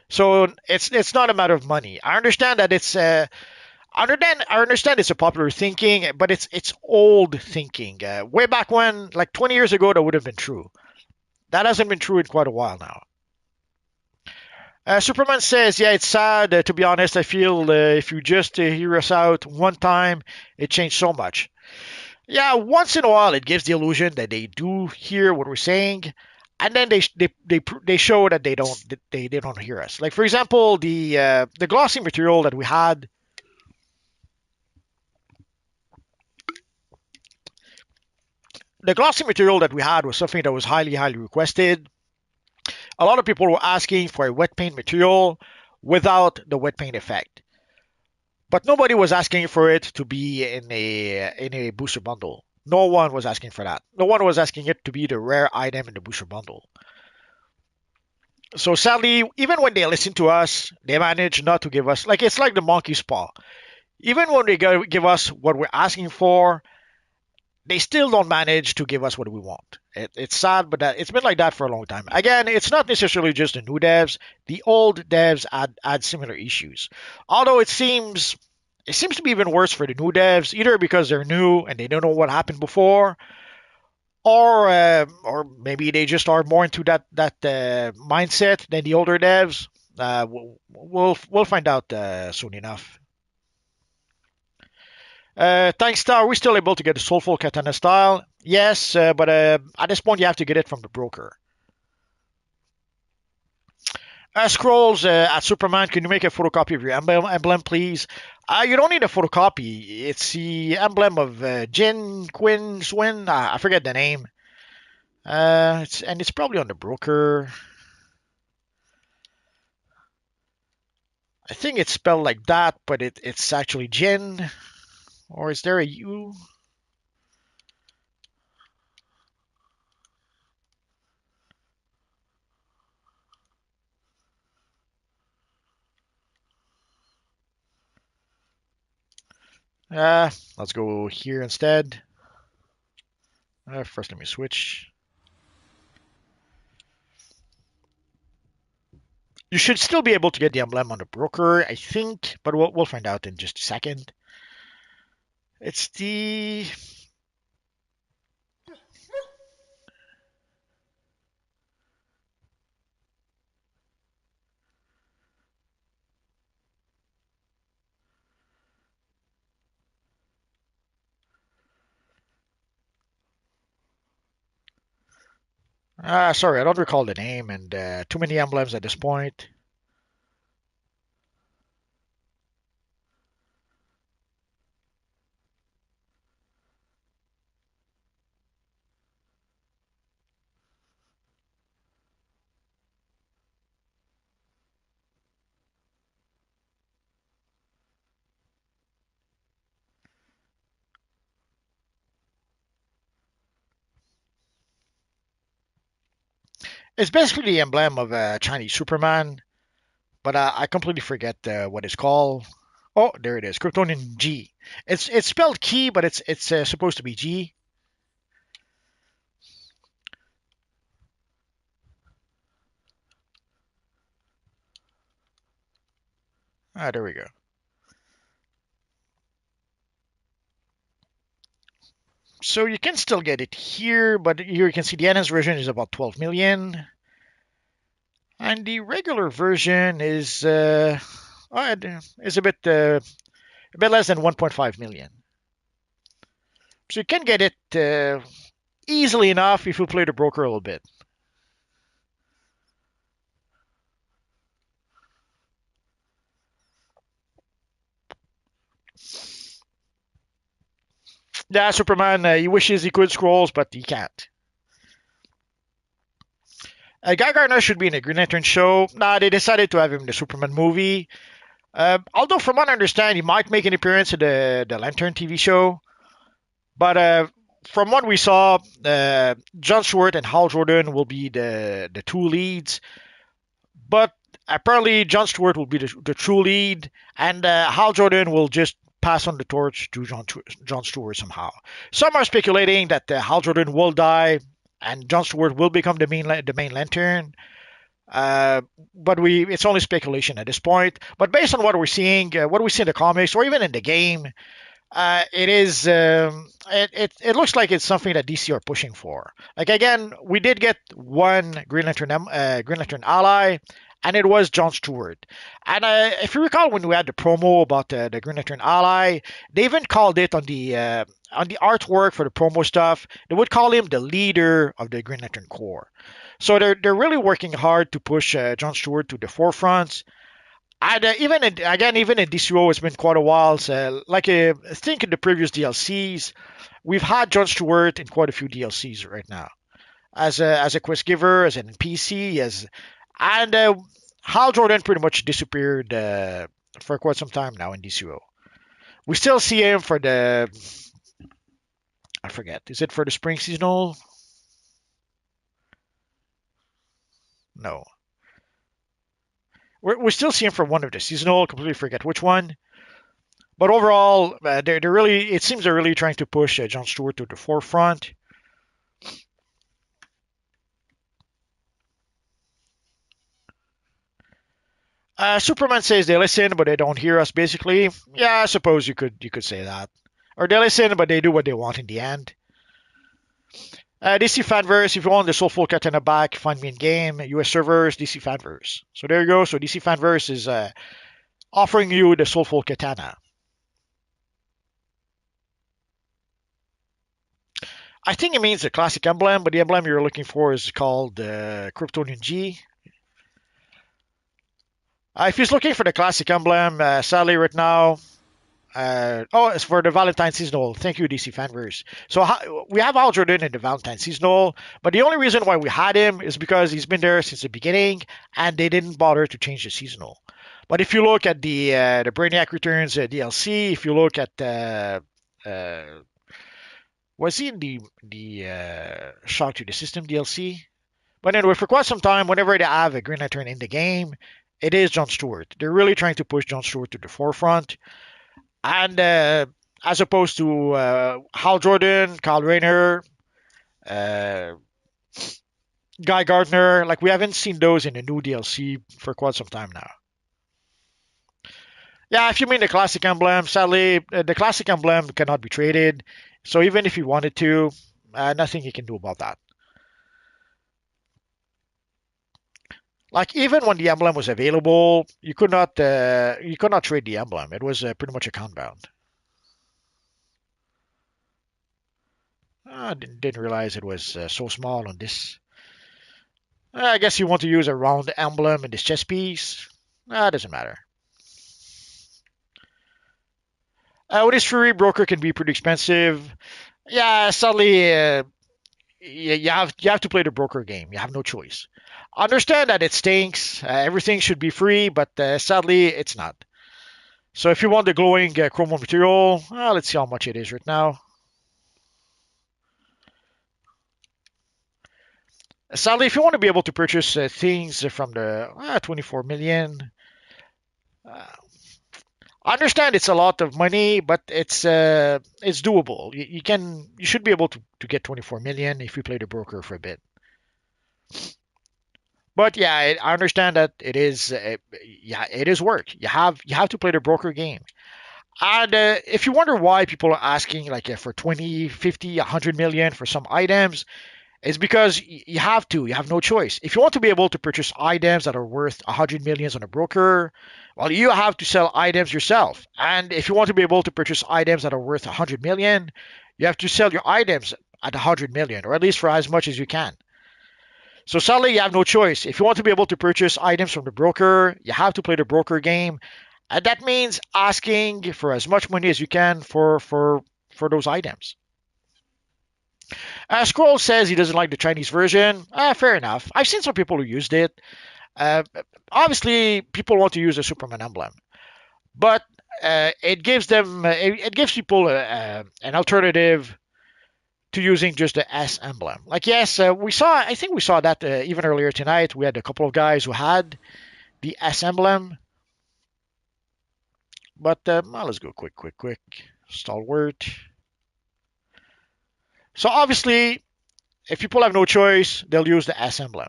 So it's not a matter of money. I understand that I understand it's a popular thinking, but it's old thinking. Way back when, like 20 years ago, that would have been true. That hasn't been true in quite a while now. Superman says, yeah, it's sad. To be honest, I feel if you just hear us out one time, it changed so much. Yeah, once in a while, it gives the illusion that they do hear what we're saying, and then they show that they don't hear us. Like for example, the glossy material that we had. The glossy material that we had was something that was highly requested. A lot of people were asking for a wet paint material without the wet paint effect. But nobody was asking for it to be in a booster bundle. No one was asking for that. No one was asking it to be the rare item in the booster bundle. So sadly, even when they listen to us, they manage not to give us like it's like the monkey's paw. Even when they give us what we're asking for, they still don't manage to give us what we want. It's sad, but it's been like that for a long time. Again, it's not necessarily just the new devs. The old devs had similar issues. Although it seems to be even worse for the new devs, either because they're new and they don't know what happened before, or maybe they just are more into that mindset than the older devs. We'll find out soon enough. Thanks, Star. We're still able to get the Soulful Katana style. Yes, but at this point you have to get it from the broker. Scrolls at Superman, can you make a photocopy of your emblem, please? You don't need a photocopy. It's the emblem of Jin Quinn Swin. I forget the name. It's probably on the broker. I think it's spelled like that, but it's actually Jin. Or is there a U? Let's go here instead. First, let me switch. You should still be able to get the emblem on the broker, I think, but we'll find out in just a second. It's the sorry, I don't recall the name, and too many emblems at this point. It's basically the emblem of a Chinese Superman, but I completely forget what it's called. Oh, there it is, Kryptonian G. It's spelled key, but it's supposed to be G. Ah, there we go. So you can still get it here, but here you can see the enhanced version is about 12 million, and the regular version is a bit less than 1.5 million. So you can get it easily enough if you play the broker a little bit. Yeah, Superman, he wishes he could scrolls, but he can't. Guy Gardner should be in a Green Lantern show. Nah, they decided to have him in the Superman movie. Although, from what I understand, he might make an appearance in the Lantern TV show. But from what we saw, John Stewart and Hal Jordan will be the two leads. But apparently, John Stewart will be the true lead, and Hal Jordan will just pass on the torch to John Stewart somehow. Some are speculating that Hal Jordan will die and John Stewart will become the main Lantern. But it's only speculation at this point. But based on what we're seeing, what we see in the comics or even in the game, it looks like it's something that DC are pushing for. Like again, we did get one Green Lantern ally, and it was John Stewart. And if you recall, when we had the promo about the Green Lantern ally, they even called it on the artwork for the promo stuff. They would call him the leader of the Green Lantern Corps. So they're really working hard to push John Stewart to the forefront. And even in DCUO, it's been quite a while. So, I think in the previous DLCs, we've had John Stewart in quite a few DLCs right now, as a quest giver, as an NPC, and Hal Jordan pretty much disappeared for quite some time now in DCUO. We still see him for I forget, is it for the spring seasonal? No. We still see him for one of the seasonal, completely forget which one. But overall, it seems they're really trying to push John Stewart to the forefront. Superman says they listen, but they don't hear us. Basically, yeah, I suppose you could say that, or they listen, but they do what they want in the end. DC Fanverse, if you want the Soulful Katana back, find me in game. US servers, DC Fanverse. So there you go. So DC Fanverse is offering you the Soulful Katana. I think it means the classic emblem, but the emblem you're looking for is called Kryptonian G. If he's looking for the classic emblem, sadly right now, it's for the Valentine seasonal. Thank you, DC Fanverse. So we have Hal Jordan in the Valentine seasonal, but the only reason why we had him is because he's been there since the beginning, and they didn't bother to change the seasonal. But if you look at the Brainiac Returns DLC, if you look at was he in the Shock to the System DLC? But anyway, for quite some time, whenever they have a Green Lantern in the game, it is John Stewart. They're really trying to push John Stewart to the forefront. And as opposed to Hal Jordan, Kyle Rayner, Guy Gardner, we haven't seen those in the new DLC for quite some time now. Yeah, if you mean the classic emblem, sadly, the classic emblem cannot be traded. So even if you wanted to, nothing you can do about that. Even when the emblem was available, you could not trade the emblem. It was pretty much account bound. I didn't realize it was so small on this. I guess you want to use a round emblem in this chess piece. Doesn't matter. With this Fury, broker can be pretty expensive. Yeah, sadly, you have to play the broker game. You have no choice. Understand that it stinks. Everything should be free, but sadly, it's not. So if you want the glowing chromo material, let's see how much it is right now. Sadly, if you want to be able to purchase things from the 24 million, uh, I understand it's a lot of money, but it's doable. You should be able to get 24 million if you play the broker for a bit. But yeah, I understand that it is yeah, it is work. You have to play the broker game. And if you wonder why people are asking like for 20, 50, 100 million for some items, it's because you have to. You have no choice. If you want to be able to purchase items that are worth 100 millions on a broker, well, you have to sell items yourself. And if you want to be able to purchase items that are worth 100 million, you have to sell your items at 100 million, or at least for as much as you can. So sadly, you have no choice. If you want to be able to purchase items from the broker, you have to play the broker game. And that means asking for as much money as you can for those items. Scroll says he doesn't like the Chinese version. Fair enough. I've seen some people who used it. Uh, Obviously, people want to use a Superman emblem, but it gives people an alternative to using just the S emblem. Like yes, I think we saw that even earlier tonight. We had a couple of guys who had the S emblem, but well, let's go quick. Stalwart. So obviously, if people have no choice, they'll use the S emblem.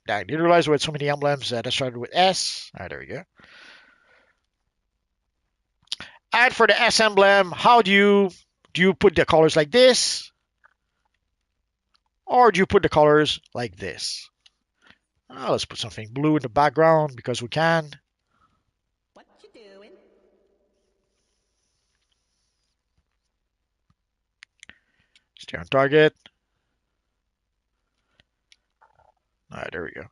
I didn't realize we had so many emblems that started with S. All right, there we go. And for the S emblem, how do you put the colors like this? Or do you put the colors like this? Let's put something blue in the background because we can. What you doing? Stay on target. All right, there we go.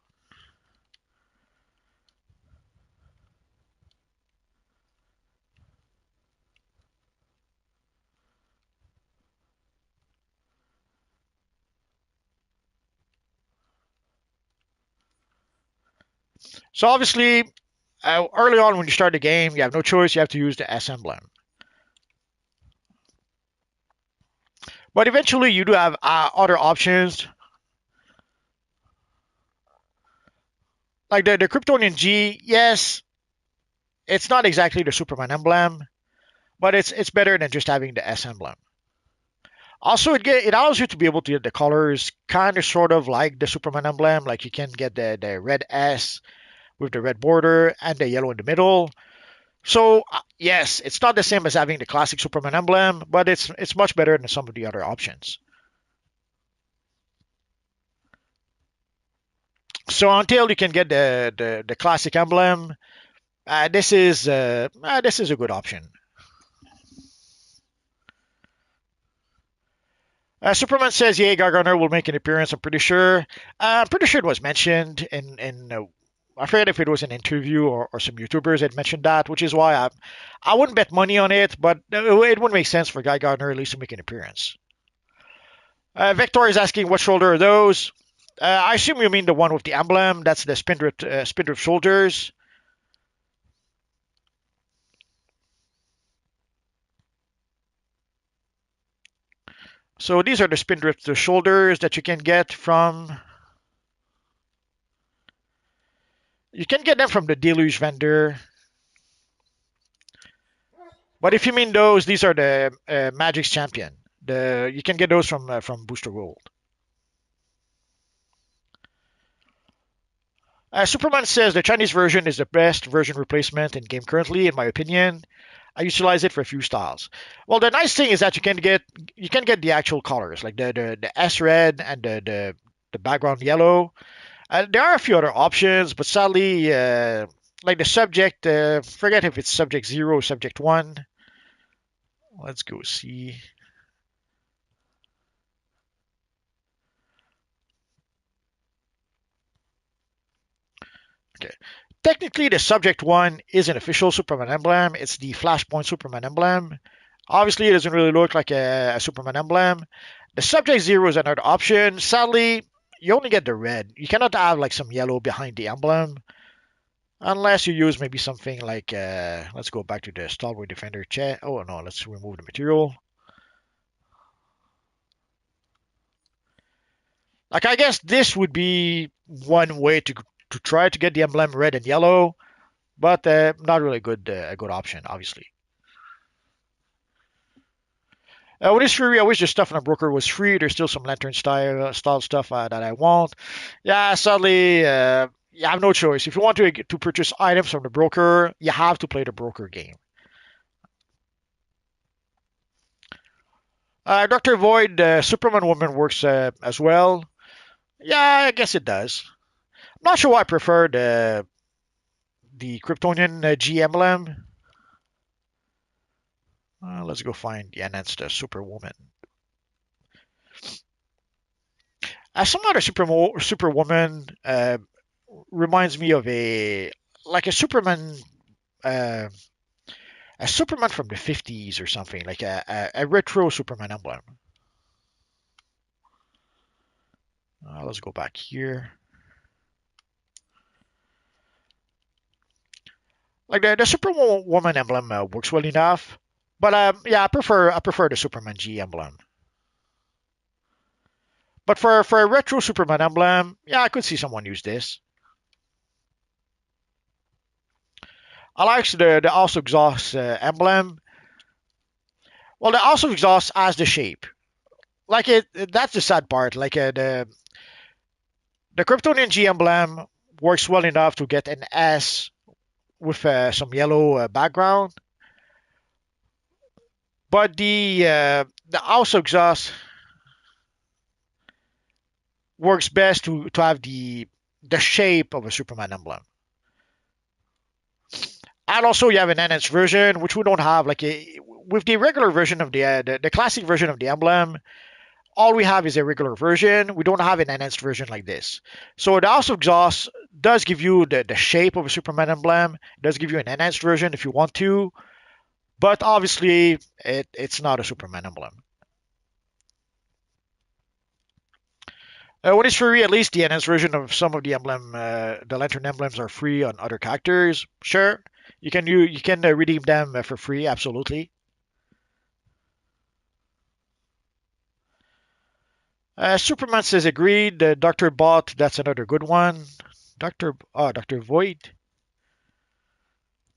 So obviously, early on when you start the game, you have no choice. You have to use the S emblem. But eventually, you do have other options. Like the Kryptonian G, yes, it's not exactly the Superman emblem, but it's better than just having the S emblem. Also, it allows you to be able to get the colors kind of sort of like the Superman emblem. Like you can get the red S with the red border and the yellow in the middle. So yes, it's not the same as having the classic Superman emblem, but it's much better than some of the other options. So until you can get the classic emblem, this is a good option. Superman says, "Yay, Gargoner will make an appearance." I'm pretty sure. I'm pretty sure it was mentioned in I forget if it was an interview or some YouTubers had mentioned that, which is why I wouldn't bet money on it, but it wouldn't make sense for Guy Gardner at least to make an appearance. Vector is asking what shoulder are those? I assume you mean the one with the emblem. That's the Spindrift shoulders. So these are the Spindrift shoulders that you can get from. You can get them from the Deluge vendor. But if you mean those, these are the Magic's Champion. You can get those from Booster Gold. Superman says the Chinese version is the best version replacement in game currently, in my opinion. I utilize it for a few styles. Well, the nice thing is that you can get the actual colors, like the S red and the background yellow. There are a few other options, but sadly, like the subject, forget if it's subject 0 or subject 1. Let's go see. Okay. Technically, the subject 1 is an official Superman emblem. It's the Flashpoint Superman emblem. Obviously, it doesn't really look like a Superman emblem. The subject 0 is another option. Sadly, you only get the red. You cannot have like some yellow behind the emblem. Unless you use maybe something like, let's go back to the Stalwart Defender chat. Oh no, let's remove the material. Like, I guess this would be one way to try to get the emblem red and yellow, but not really a good option, obviously. With this free, I wish the stuff on the broker was free. There's still some lantern style stuff that I want. Yeah, sadly, you have no choice. If you want to purchase items from the broker, you have to play the broker game. Dr. Void, Superman Woman works as well. Yeah, I guess it does. I'm not sure why I prefer the Kryptonian G emblem. Let's go find the enhanced Superwoman. Some other Superwoman reminds me of like uh, a Superman from the 50s or something, like a retro Superman emblem. Let's go back here. Like the Superwoman emblem works well enough, but yeah, I prefer the Superman G emblem. But for a retro Superman emblem, yeah, I could see someone use this. I like the also exhaust emblem. Well, the also exhaust has the shape. Like that's the sad part. Like the Kryptonian G emblem works well enough to get an S with some yellow background, but the also exhaust works best to have the shape of a Superman emblem. And also, you have an enhanced version, which we don't have. Like with the regular version of the classic version of the emblem, all we have is a regular version. We don't have an enhanced version like this. So the House of Exhaust does give you the shape of a Superman emblem. It does give you an enhanced version if you want to, but obviously it's not a Superman emblem. When it's free, at least the enhanced version of some of the Lantern emblems are free on other characters. Sure, you can redeem them for free, absolutely. Superman says agreed. Doctor Bot, that's another good one. Doctor Void,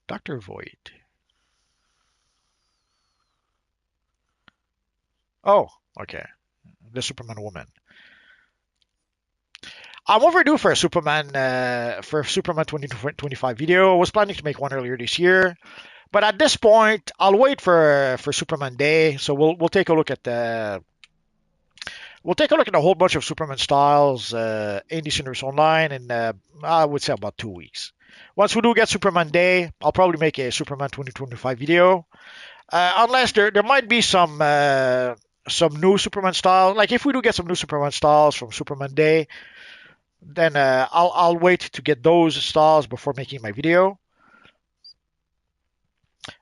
Doctor Void. Oh, okay, the Superman woman. I'm overdue for a Superman 2025 video. I was planning to make one earlier this year, but at this point, I'll wait for Superman Day. So we'll take a look at a whole bunch of Superman styles in DC Universe Online in I would say about 2 weeks. Once we do get Superman Day, I'll probably make a Superman 2025 video. Unless there might be some new Superman style. Like if we do get some new Superman styles from Superman Day, then I'll wait to get those styles before making my video.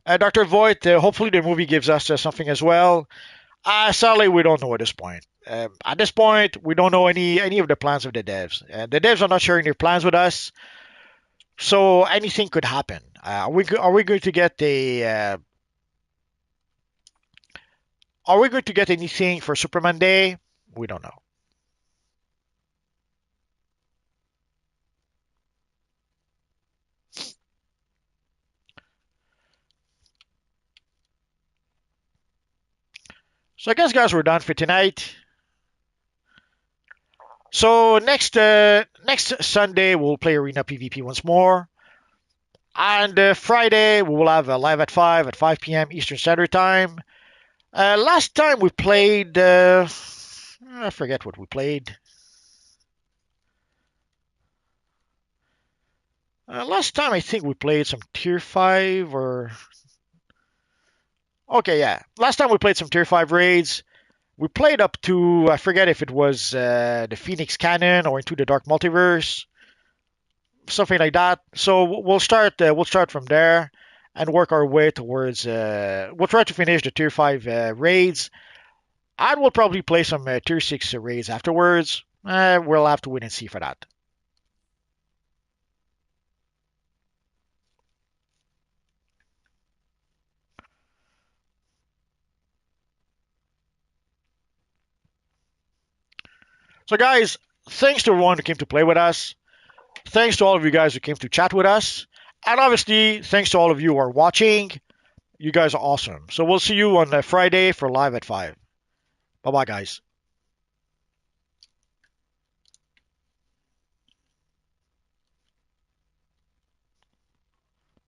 Dr. Voigt, hopefully the movie gives us something as well. Sadly, we don't know at this point. At this point, we don't know any of the plans of the devs. The devs are not sharing their plans with us, so anything could happen. Are we going to get are we going to get anything for Superman Day? We don't know. So I guess, guys, we're done for tonight. So next Sunday we'll play Arena PvP once more, and Friday we will have a live at 5 p.m. Eastern Standard Time. Last time we played, I forget what we played. Last time I think we played some Tier 5 or... Okay, yeah. Last time we played some Tier 5 raids. We played up to, I forget if it was the Phoenix Cannon or Into the Dark Multiverse. Something like that. So we'll start from there and work our way towards... we'll try to finish the Tier 5 raids. And we'll probably play some Tier 6 raids afterwards. We'll have to wait and see for that. So guys, thanks to everyone who came to play with us. Thanks to all of you guys who came to chat with us. And obviously, thanks to all of you who are watching. You guys are awesome. So we'll see you on Friday for live at 5. Bye-bye, guys.